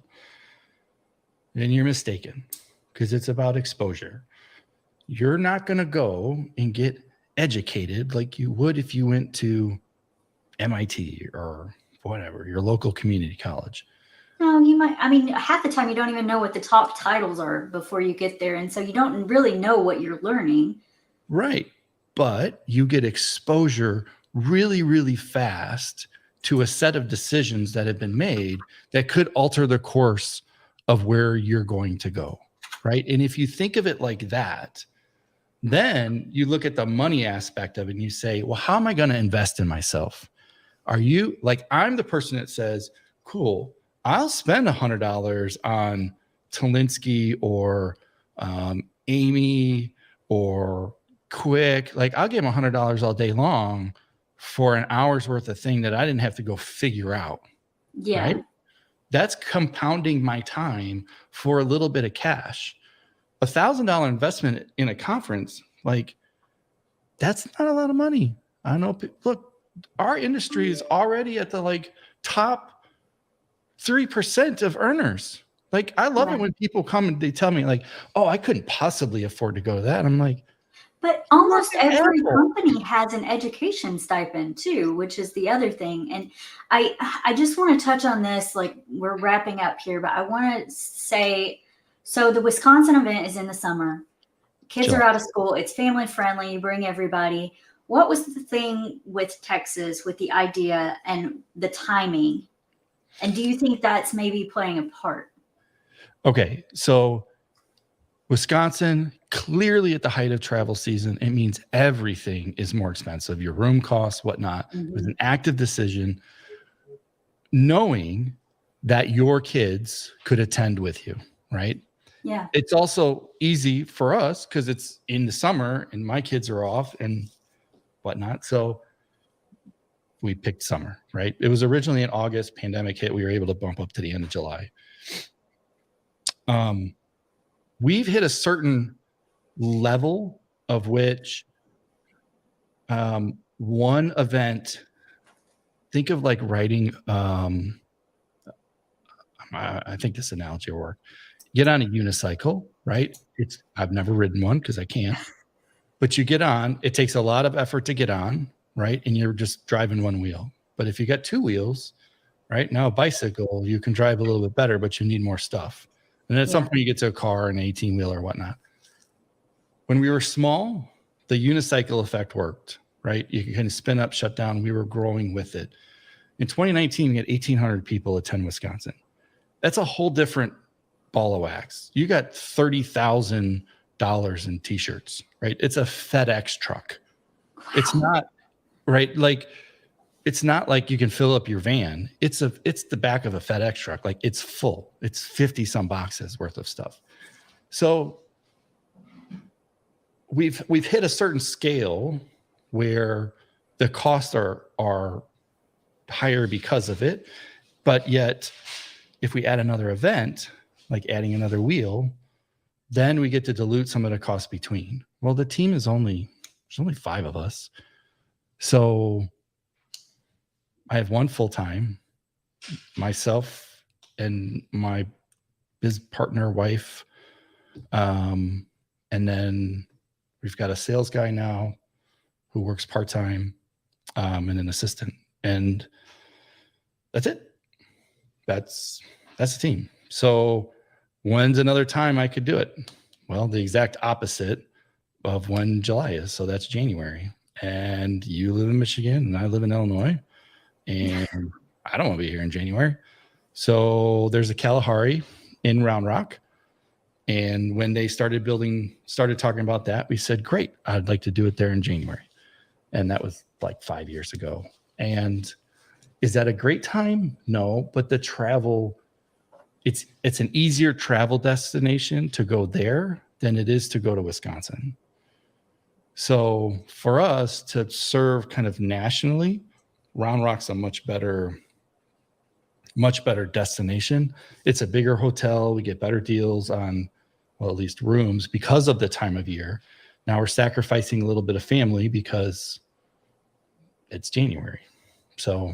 then you're mistaken, because it's about exposure. You're not going to go and get educated like you would if you went to MIT or whatever, your local community college. No, you might. I mean, half the time you don't even know what the top titles are before you get there. And so you don't really know what you're learning. Right. But you get exposure really, really fast to a set of decisions that have been made that could alter the course of where you're going to go. Right. And if you think of it like that, then you look at the money aspect of it and you say, well, how am I going to invest in myself? Are you like, I'm the person that says, cool, I'll spend $100 on Talinsky or Amy or Quick. Like I'll give them $100 all day long for an hour's worth of thing that I didn't have to go figure out. Yeah. Right? That's compounding my time for a little bit of cash. $1,000 investment in a conference, like that's not a lot of money. I know. Look, our industry is already at the like top 3% of earners. Like I love it when people come and they tell me like, oh, I couldn't possibly afford to go to that. I'm like, but almost every company has an education stipend too, which is the other thing. And I just want to touch on this, like we're wrapping up here, but I want to say, so the Wisconsin event is in the summer. Kids are out of school. It's family friendly. You bring everybody. What was the thing with Texas, with the idea and the timing? And do you think that's maybe playing a part? Okay. So Wisconsin, clearly at the height of travel season, it means everything is more expensive. Your room costs, whatnot. Mm-hmm. It was an active decision, knowing that your kids could attend with you, right? Yeah. It's also easy for us because it's in the summer and my kids are off and whatnot. So we picked summer, right? It was originally in August, pandemic hit. We were able to bump up to the end of July. We've hit a certain level of which one event, think of like riding, I think this analogy will work. Get on a unicycle, right? I've never ridden one because I can't, but you get on, it takes a lot of effort to get on, right? And you're just driving one wheel. But if you got two wheels, right? Now a bicycle, you can drive a little bit better, but you need more stuff. And at some point you get to a car, an 18-wheeler or whatnot. When we were small, the unicycle effect worked, right? You can kind of spin up, shut down. We were growing with it. In 2019, we had 1,800 people attend Wisconsin. That's a whole different ball of wax. You got $30,000 in t-shirts, right? It's a FedEx truck. Wow. It's not, right? Like, it's not like you can fill up your van. It's the back of a FedEx truck. Like it's full. It's 50 some boxes worth of stuff. So we've hit a certain scale where the costs are higher because of it. But yet if we add another event, like adding another wheel, then we get to dilute some of the costs between. Well, the team there's only 5 of us. So I have one full-time, myself and my biz partner wife. And then we've got a sales guy now who works part-time, and an assistant. And that's it. That's the team. So when's another time I could do it? Well, the exact opposite of when July is. So that's January. And you live in Michigan and I live in Illinois. And I don't want to be here in January. So there's a Kalahari in Round Rock. And when they started talking about that, we said, great, I'd like to do it there in January. And that was like 5 years ago. And Is that a great time? No, but the travel, it's an easier travel destination to go there than it is to go to Wisconsin. So for us to serve kind of nationally, Round Rock's a much better destination. It's a bigger hotel. We get better deals on, well, at least rooms because of the time of year. Now we're sacrificing a little bit of family because it's January. So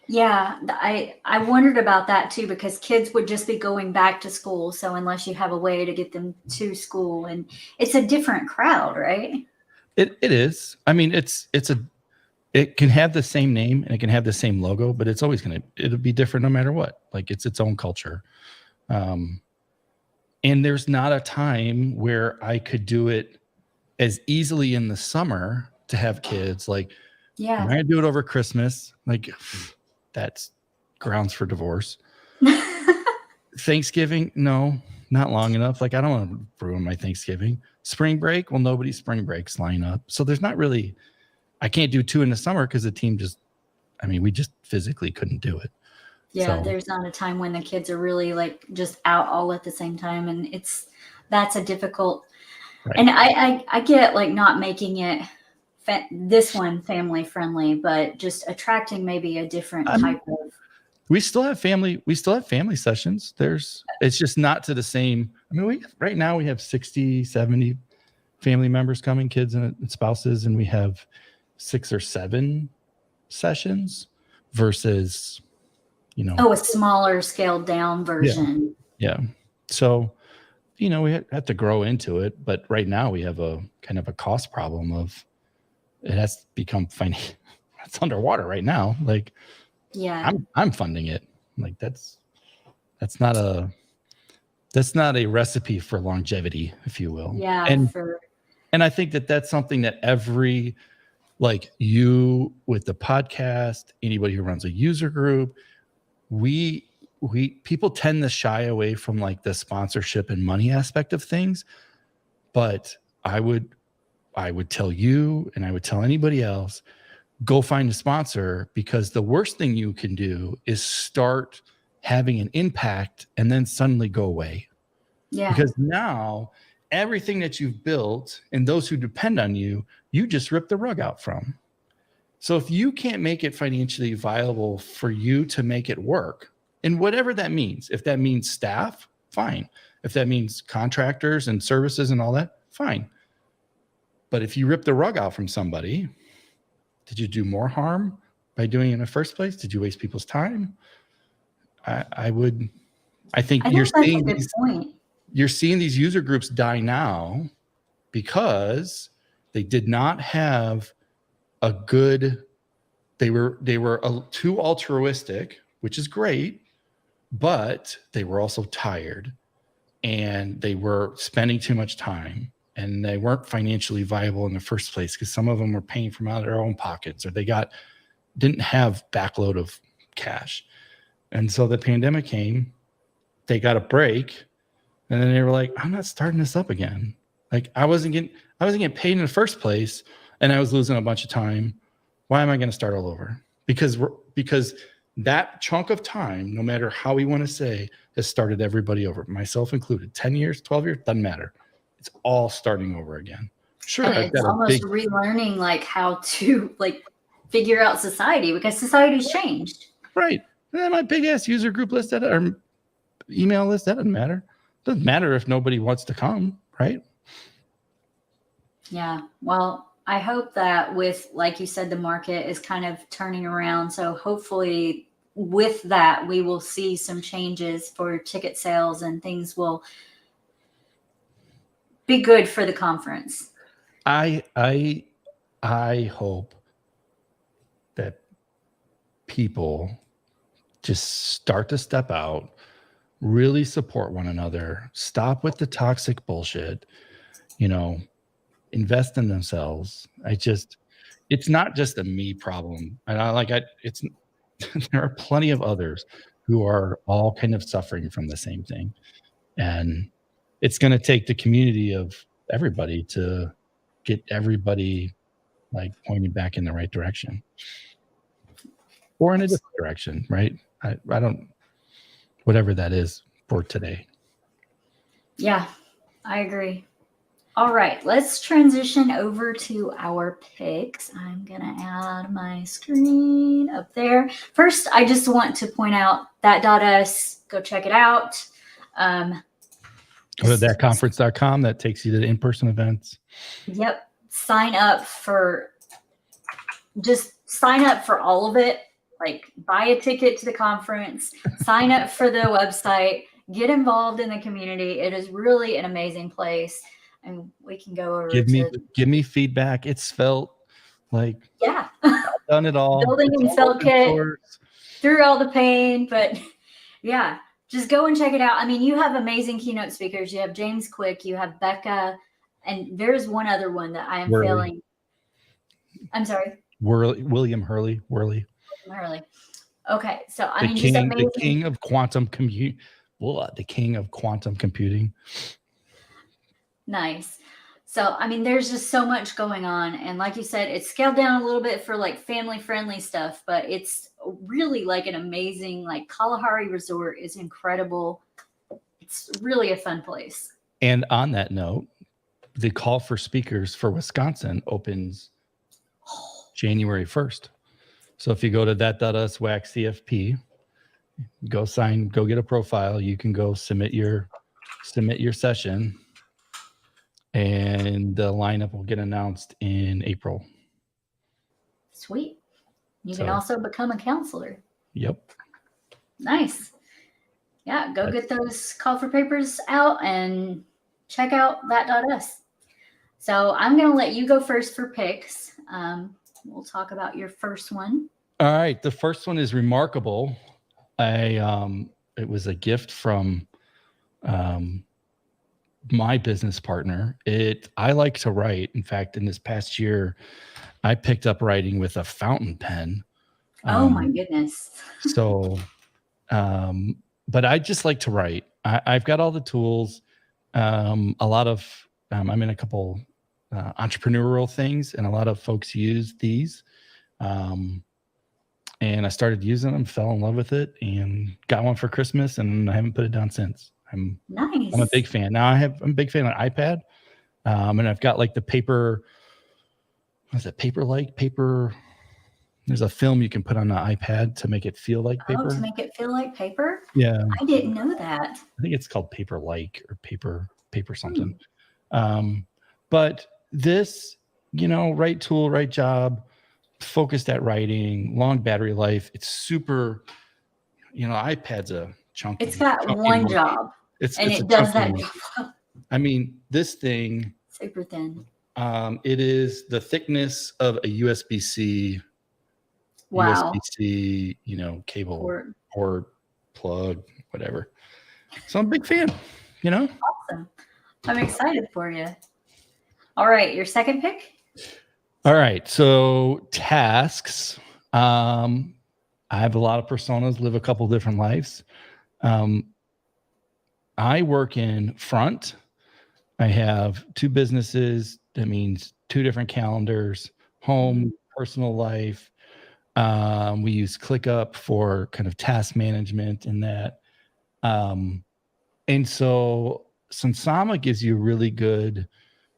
Yeah, I wondered about that too, because kids would just be going back to school. So unless you have a way to get them to school, and it's a different crowd, right? it is. I mean, it can have the same name and it can have the same logo, but it's always it'll be different no matter what. Like it's its own culture. And there's not a time where I could do it as easily in the summer to have kids. Like, Yeah. I'm going to do it over Christmas. Like, that's grounds for divorce. Thanksgiving, no, not long enough. Like, I don't want to ruin my Thanksgiving. Spring break, well, nobody's spring breaks line up. So there's not really, I can't do 2 in the summer because the team we just physically couldn't do it. Yeah, So- there's not a time when the kids are really like just out all at the same time, and that's a difficult. Right. And I get like not making it this one family friendly, but just attracting maybe a different type of. We still have family sessions. It's just not to the same. I mean, right now we have 60, 70 family members coming, kids and spouses, and we have 6 or 7 sessions versus, a smaller scaled down version. Yeah. So, we have to grow into it, but right now we have a kind of a cost problem of it has to become it's underwater right now. Like, Yeah. I'm funding it. Like that's not a recipe for longevity, if you will. Yeah. And I think that's something that every, like you with the podcast, anybody who runs a user group, people tend to shy away from like the sponsorship and money aspect of things. But I would tell you, and I would tell anybody else, go find a sponsor, because the worst thing you can do is start having an impact and then suddenly go away. Yeah. Because now everything that you've built and those who depend on you, you just rip the rug out from. So if you can't make it financially viable for you to make it work, and whatever that means, if that means staff, fine. If that means contractors and services and all that, fine. But if you rip the rug out from somebody, did you do more harm by doing it in the first place? Did you waste people's time? I think you're seeing a good point. You're seeing these user groups die now because they did not have a good, they were too altruistic, which is great, but they were also tired and they were spending too much time, and they weren't financially viable in the first place because some of them were paying from out of their own pockets, or they didn't have backload of cash. And so the pandemic came, they got a break, and then they were like, I'm not starting this up again. Like I wasn't getting paid in the first place, and I was losing a bunch of time. Why am I going to start all over? Because that chunk of time, no matter how we want to say, has started everybody over, myself included. 10 years, 12 years, doesn't matter. It's all starting over again. Sure. And it's almost relearning like how to like figure out society, because society's changed. Right. And then my big ass user group list or email list, that doesn't matter. Doesn't matter if nobody wants to come, right? Yeah. Well, I hope that with, like you said, the market is kind of turning around. So hopefully with that, we will see some changes for ticket sales and things will be good for the conference. I hope that people just start to step out, really support one another, stop with the toxic bullshit, invest in themselves. It's not just a me problem. And there are plenty of others who are all kind of suffering from the same thing. And it's going to take the community of everybody to get everybody like pointing back in the right direction. or in a different direction, right? I don't, whatever that is for today. Yeah, I agree. All right, let's transition over to our picks. I'm going to add my screen up there. First, I just want to point out that.us, go check it out. Go to thatconference.com. That takes you to the in-person events. Yep. Sign up for all of it. Like buy a ticket to the conference, sign up for the website, get involved in the community. It is really an amazing place. And we can go over give me feedback. It's felt like I've done it all. Building it's and all felt kit source. Through all the pain, but yeah, just go and check it out. I mean, you have amazing keynote speakers. You have James Quick, you have Becca, and there's one other one that I am failing. I'm sorry. William Hurley. Okay, so I mean, just amazing. The king of quantum computing. The king of quantum computing. Nice. So, I mean, there's just so much going on. And like you said, it's scaled down a little bit for like family friendly stuff, but it's really like an amazing, like Kalahari Resort is incredible. It's really a fun place. And on that note, the call for speakers for Wisconsin opens January 1st. So if you go to that.us WAC CFP, go get a profile. You can go submit your session. And the lineup will get announced in April. Sweet. You can also become a counselor. Yep. Nice. Yeah, get those call for papers out and check out that.us. So I'm going to let you go first for picks. We'll talk about your first one. All right. The first one is remarkable. It was a gift from my business partner. I like to write. In fact, in this past year, I picked up writing with a fountain pen. Oh my goodness. But I just like to write. I've got all the tools. I'm in a couple entrepreneurial things, and a lot of folks use these. And I started using them, fell in love with it, and got one for Christmas, and I haven't put it down since. Nice. I'm a big fan. Now I'm a big fan of iPad. And I've got like the paper. There's a film you can put on the iPad to make it feel like paper. To make it feel like paper? Yeah. I didn't know that. I think it's called Paper-like or paper something. But this, right tool, right job, focused at writing, long battery life. It's super, iPad's a chunky. It's got one job. It does that job. I mean, this thing. Super thin. It is the thickness of a USB-C. Wow. USB-C, cable or plug, whatever. So I'm a big fan, Awesome. I'm excited for you. All right. Your second pick? All right. So tasks. I have a lot of personas, live a couple different lives. I work in front. I have 2 businesses. That means 2 different calendars, home, personal life. We use ClickUp for kind of task management and that. And so Sunsama gives you a really good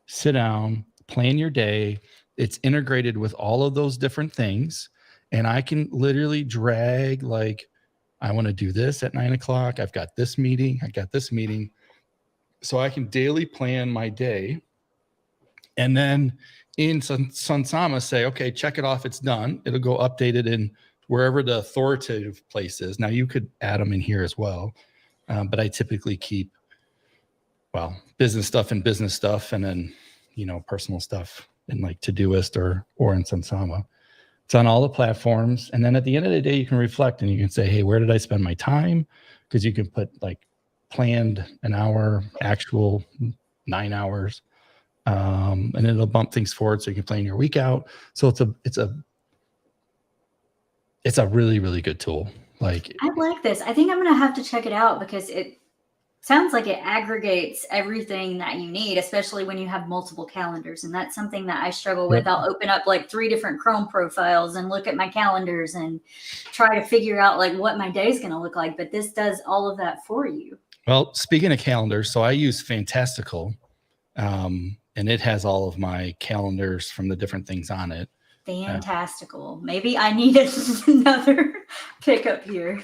sit down, plan your day. It's integrated with all of those different things. And I can literally drag, like, I want to do this at 9 o'clock. I've got this meeting. I got this meeting. So I can daily plan my day. And then in Sunsama say, okay, check it off. It's done. It'll go updated in wherever the authoritative place is. Now you could add them in here as well. But I typically keep, business stuff and then, personal stuff in like Todoist or in Sunsama. It's on all the platforms. And then at the end of the day, you can reflect and you can say, hey, where did I spend my time? Because you can put like planned an hour, actual 9 hours. And it'll bump things forward so you can plan your week out. So it's a really, really good tool. Like, I like this. I think I'm going to have to check it out because Sounds like it aggregates everything that you need, especially when you have multiple calendars. And that's something that I struggle with. Yep. I'll open up like 3 different Chrome profiles and look at my calendars and try to figure out like what my day is going to look like. But this does all of that for you. Well, speaking of calendars, so I use Fantastical, and it has all of my calendars from the different things on it. Fantastical. Maybe I need another pickup here.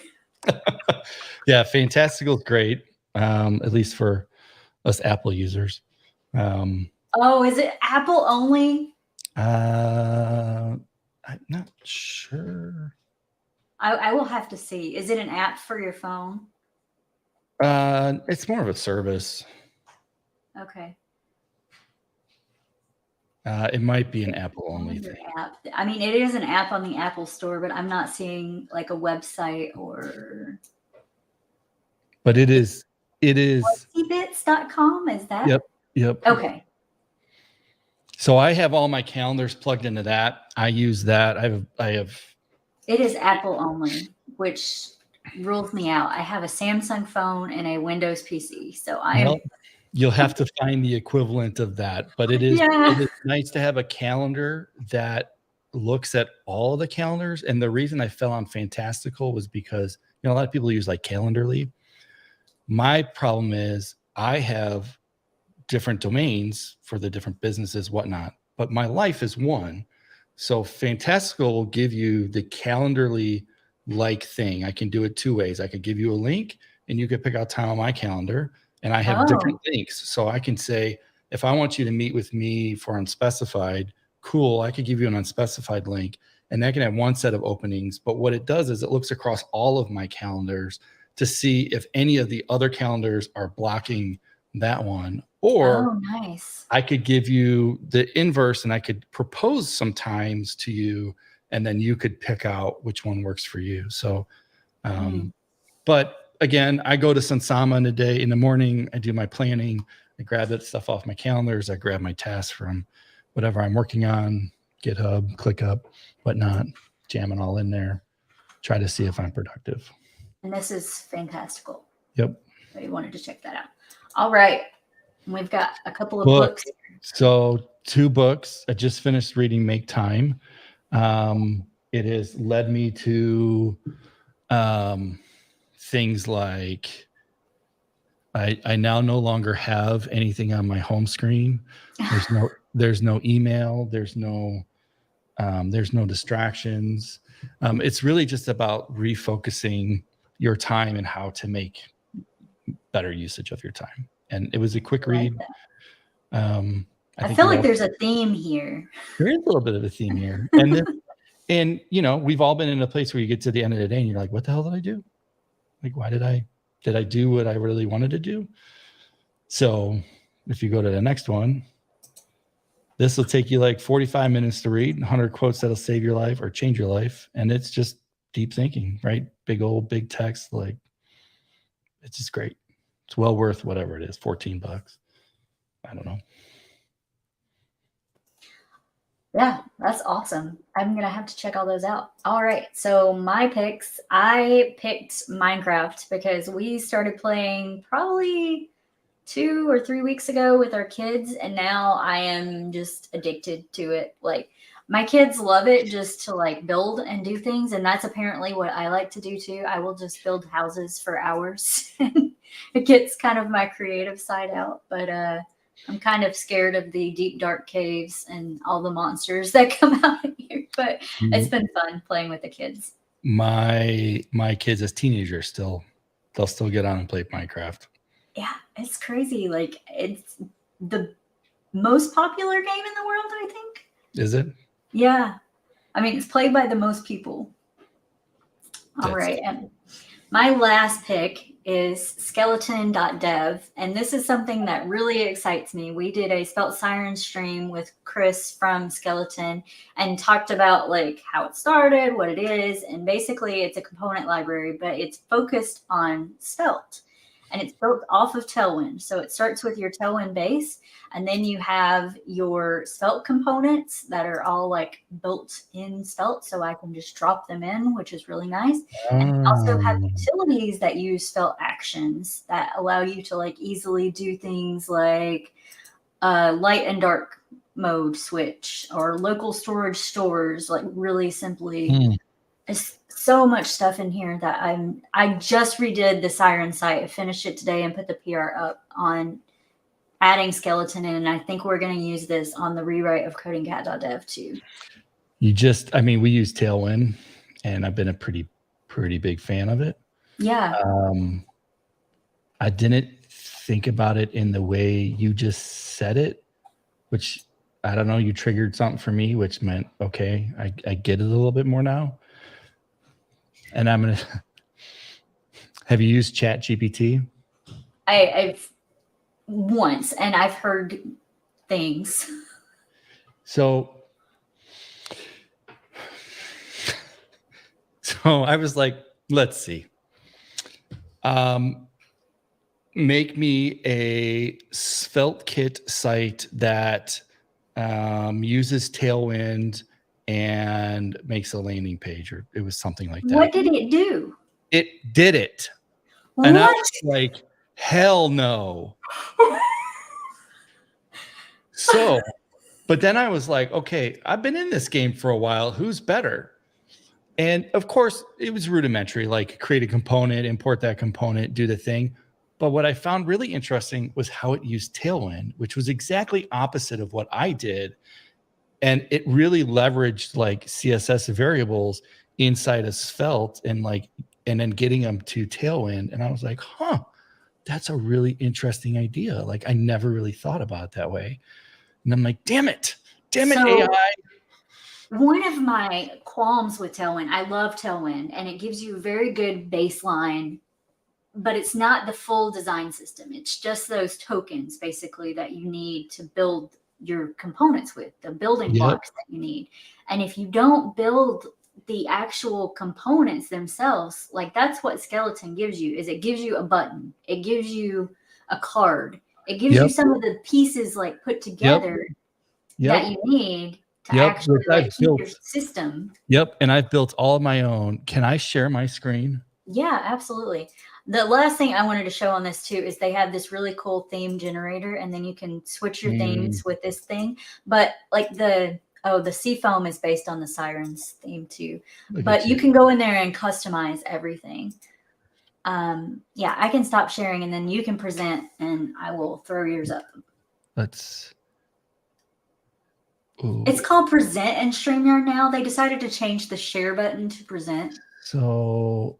Yeah, Fantastical is great, at least for us Apple users. Oh, is it Apple only? I'm not sure. I will have to see. Is it an app for your phone? It's more of a service. Okay. It might be an Apple only thing. App. I mean, it is an app on the Apple Store, but I'm not seeing like a website or. But it is. Bits.com, is that? Yep. Okay. So I have all my calendars plugged into that. I use that. I have. It is Apple only, which rules me out. I have a Samsung phone and a Windows PC, so You'll have to find the equivalent of that, but it is nice to have a calendar that looks at all the calendars. And the reason I fell on Fantastical was because, a lot of people use like Calendarly. My problem is I have different domains for the different businesses, whatnot, but my life is one. So Fantastical will give you the Calendarly like thing. I can do it 2 ways. I could give you a link and you could pick out time on my calendar. And I have different links. So I can say, if I want you to meet with me for unspecified, cool, I could give you an unspecified link. And that can have one set of openings. But what it does is it looks across all of my calendars to see if any of the other calendars are blocking that one. Or nice. I could give you the inverse and I could propose some times to you. And then you could pick out which one works for you. So, but again, I go to Sunsama in the morning. I do my planning. I grab that stuff off my calendars. I grab my tasks from whatever I'm working on, GitHub, ClickUp, whatnot, jam it all in there. Try to see if I'm productive. And this is Fantastical. Yep. So you wanted to check that out. All right. We've got a couple of books. So 2 books. I just finished reading Make Time. It has led me to things like I now no longer have anything on my home screen. There's no email. There's no distractions. It's really just about refocusing your time and how to make better usage of your time. And it was a quick read. I feel like there's a theme here. There is a little bit of a theme here. And we've all been in a place where you get to the end of the day and you're like, what the hell did I do? Like, why did I do what I really wanted to do? So if you go to the next one, this will take you like 45 minutes to read, 100 quotes that'll save your life or change your life. And it's just deep thinking, right? Big text. Like, it's just great. It's well worth whatever it is, $14. I don't know. Yeah, that's awesome. I'm going to have to check all those out. All right. So my picks, I picked Minecraft because we started playing probably 2 or 3 weeks ago with our kids. And now I am just addicted to it. Like, my kids love it just to like build and do things. And that's apparently what I like to do too. I will just build houses for hours. It gets kind of my creative side out. But I'm kind of scared of the deep, dark caves and all the monsters that come out of here. But it's been fun playing with the kids. My kids as teenagers they'll still get on and play Minecraft. Yeah, it's crazy. Like, it's the most popular game in the world, I think. Is it? Yeah. I mean, it's played by the most people. All right. And my last pick is skeleton.dev. And this is something that really excites me. We did a Spelt Siren stream with Chris from Skeleton and talked about like how it started, what it is. And basically it's a component library, but it's focused on Spelt. and it's built off of Tailwind. So it starts with your Tailwind base, and then you have your Svelte components that are all like built in Svelte, so I can just drop them in, which is really nice. And we also have utilities that use Svelte actions that allow you to like easily do things like light and dark mode switch or local storage stores, like really simply. There's so much stuff in here that I just redid the Siren site. I finished it today and put the PR up on adding skeleton in. And I think we're going to use this on the rewrite of codingcat.dev too. We use Tailwind, and I've been a pretty big fan of it. Yeah. I didn't think about it in the way you just said it, which I don't know, you triggered something for me, which meant, okay, I get it a little bit more now. And I'm going to, have you used ChatGPT? I've once, and I've heard things. So I was like, let's see. Make me a Svelte kit site that uses Tailwind and makes a landing page, or it was something like that. What did it do? It did it. What? And I was like, hell no. So, but then I was like, okay, I've been in this game for a while. Who's better? And of course, it was rudimentary, like create a component, import that component, do the thing. But what I found really interesting was how it used Tailwind, which was exactly opposite of what I did. And it really leveraged like CSS variables inside of Svelte and then getting them to Tailwind. And I was like, that's a really interesting idea. Like I never really thought about it that way. And I'm like, damn it, AI. One of my qualms with Tailwind, I love Tailwind, and it gives you a very good baseline, but it's not the full design system. It's just those tokens basically that you need to build your components with, the building blocks that you need. And if you don't build the actual components themselves, like that's what Skeleton gives you, is it gives you a button, it gives you a card, it gives you some of the pieces like put together that you need to actually like, keep your system. And I've built all of my own. Can I share my screen? Yeah, absolutely. The last thing I wanted to show on this too is they have this really cool theme generator, and then you can switch your themes with this thing. But like the Seafoam is based on the Sirens theme too. But you can go in there and customize everything. Yeah, I can stop sharing and then you can present and I will throw yours up. It's called Present in StreamYard now. They decided to change the share button to present. So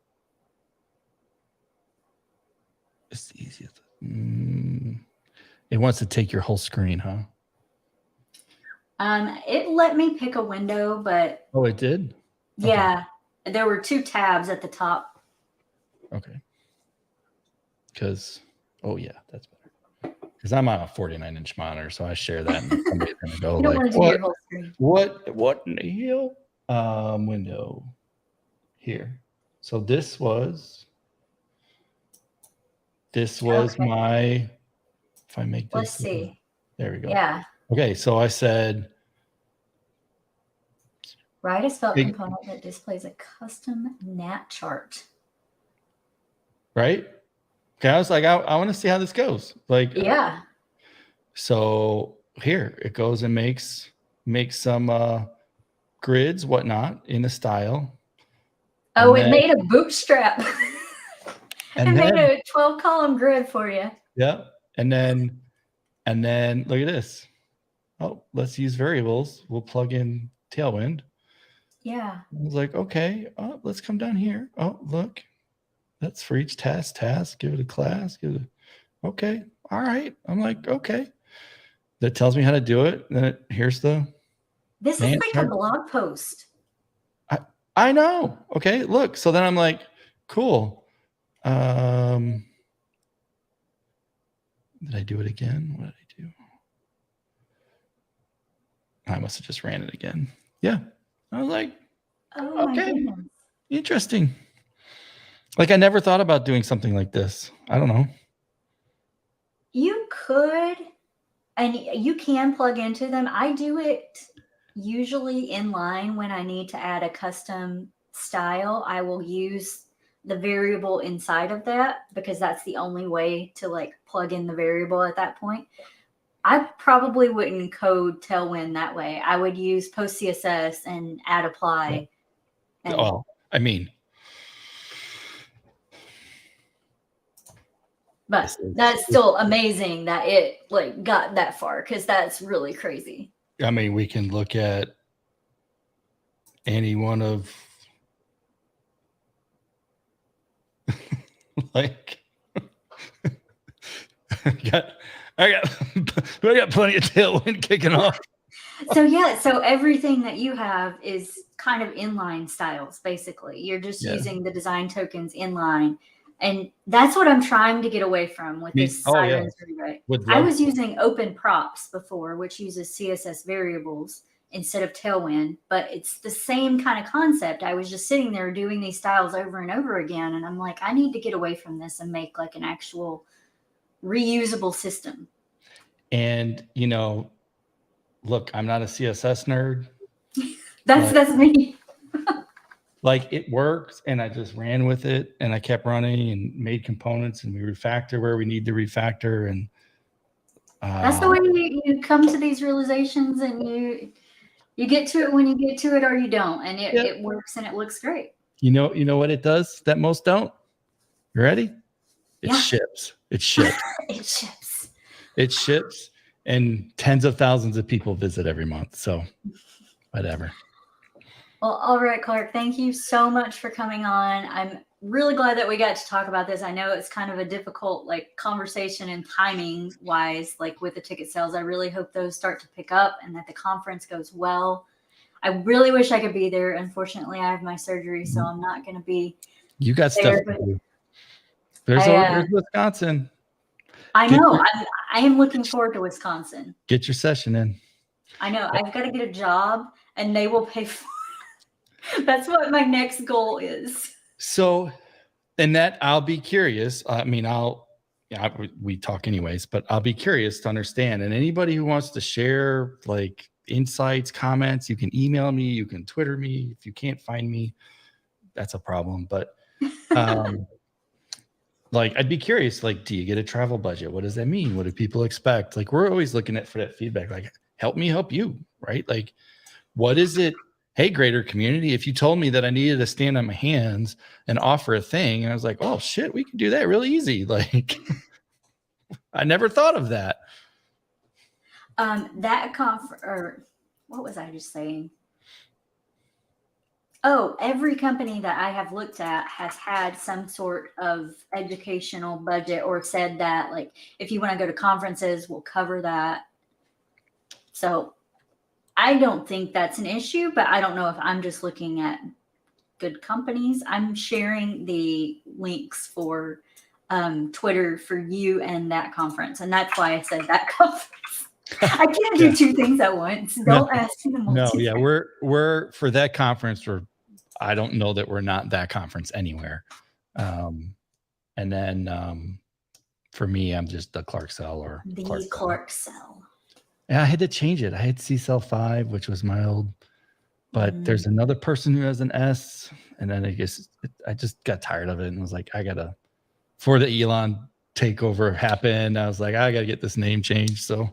it's easy. It wants to take your whole screen, huh? It let me pick a window, but it did? Yeah. Okay. There were 2 tabs at the top. Okay. Because that's better. Because I'm on a 49-inch monitor, so I share that and somebody's gonna go you don't want to do your whole screen. What in the hell? Window here. So this was my, if I make this, let's see. There we go. Yeah. Okay, so I said, write a Svelte component that displays a custom NAT chart. Right? Okay, I was like, I want to see how this goes. Like, yeah. So here it goes and makes some grids, whatnot, in a style. Oh, it made a bootstrap. It made a 12-column grid for you. Yeah. And then look at this. Oh, let's use variables. We'll plug in Tailwind. Yeah. I was like, okay, let's come down here. Oh, look. That's for each task. Give it a class. Okay. All right. I'm like, okay. That tells me how to do it. Then here's the. This is like a blog post. I know. Okay. Look. So then I'm like, cool. Did I do it again? What did I do? I must have just ran it again. Yeah. I was like, okay, interesting. Like I never thought about doing something like this. I don't know. You could, and you can plug into them. I do it usually in line when I need to add a custom style. I will use the variable inside of that because that's the only way to like plug in the variable at that point. I probably wouldn't code Tailwind that way. I would use Post CSS and add apply. And Oh, I mean, but that's still amazing that it like got that far because that's really crazy. I mean, we can look at any one of like I got plenty of Tailwind kicking off. So yeah, so everything that you have is kind of inline styles, basically. You're just using the design tokens inline. And that's what I'm trying to get away from with this Sirens rewrite. I was using Open Props before, which uses CSS variables instead of Tailwind, but it's the same kind of concept. I was just sitting there doing these styles over and over again, and I'm like, I need to get away from this and make like an actual reusable system. And, you know, look, I'm not a CSS nerd. That's me. Like it works, and I just ran with it, and I kept running and made components, and we refactor where we need to refactor, and that's the way you come to these realizations, and you get to it when you get to it, or you don't, and it works and it looks great. You know what it does that most don't? You ready? It ships. It ships. It ships. It ships, and tens of thousands of people visit every month. So, whatever. Well, all right, Clark, thank you so much for coming on. I'm really glad that we got to talk about this. I know it's kind of a difficult like conversation and timing wise, like with the ticket sales. I really hope those start to pick up and that the conference goes well. I really wish I could be there. Unfortunately, I have my surgery, so I'm not going to be. You got stuff to do. There's Wisconsin. I know. I am looking forward to Wisconsin. Get your session in. I know. I've got to get a job, and they will pay for. That's what my next goal is. So, and that I'll be curious. I mean, we talk anyways, but I'll be curious to understand. And anybody who wants to share like insights, comments, you can email me, you can Twitter me. If you can't find me, that's a problem. But like, I'd be curious, like, do you get a travel budget? What does that mean? What do people expect? Like, we're always looking for that feedback, like, help me help you, right? Like, what is it? Hey, greater community, if you told me that I needed to stand on my hands and offer a thing, and I was like, oh shit, we can do that really easy. Like, I never thought of that. Or what was I just saying? Oh, every company that I have looked at has had some sort of educational budget or said that, like, if you want to go to conferences, we'll cover that. So I don't think that's an issue, but I don't know if I'm just looking at good companies. I'm sharing the links for Twitter for you and that conference. And that's why I said that conference. I can't do two things at once. Don't ask me to multitask. No, yeah, we're for that conference, I don't know that we're not that conference anywhere. And then for me, I'm just the Clarksell or the Clarksell. Yeah, I had to change it. I had CCell 5, which was my old, but there's another person who has an S, and then I just got tired of it and was like, before the Elon takeover happened, I was like, I gotta get this name changed. So,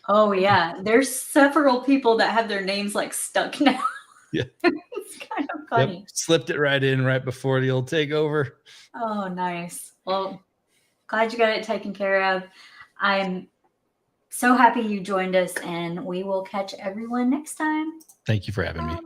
oh yeah, there's several people that have their names like stuck now. Yeah, it's kind of funny. Yep. Slipped it right in right before the old takeover. Oh, nice. Well, glad you got it taken care of. I'm so happy you joined us, and we will catch everyone next time. Thank you for having me.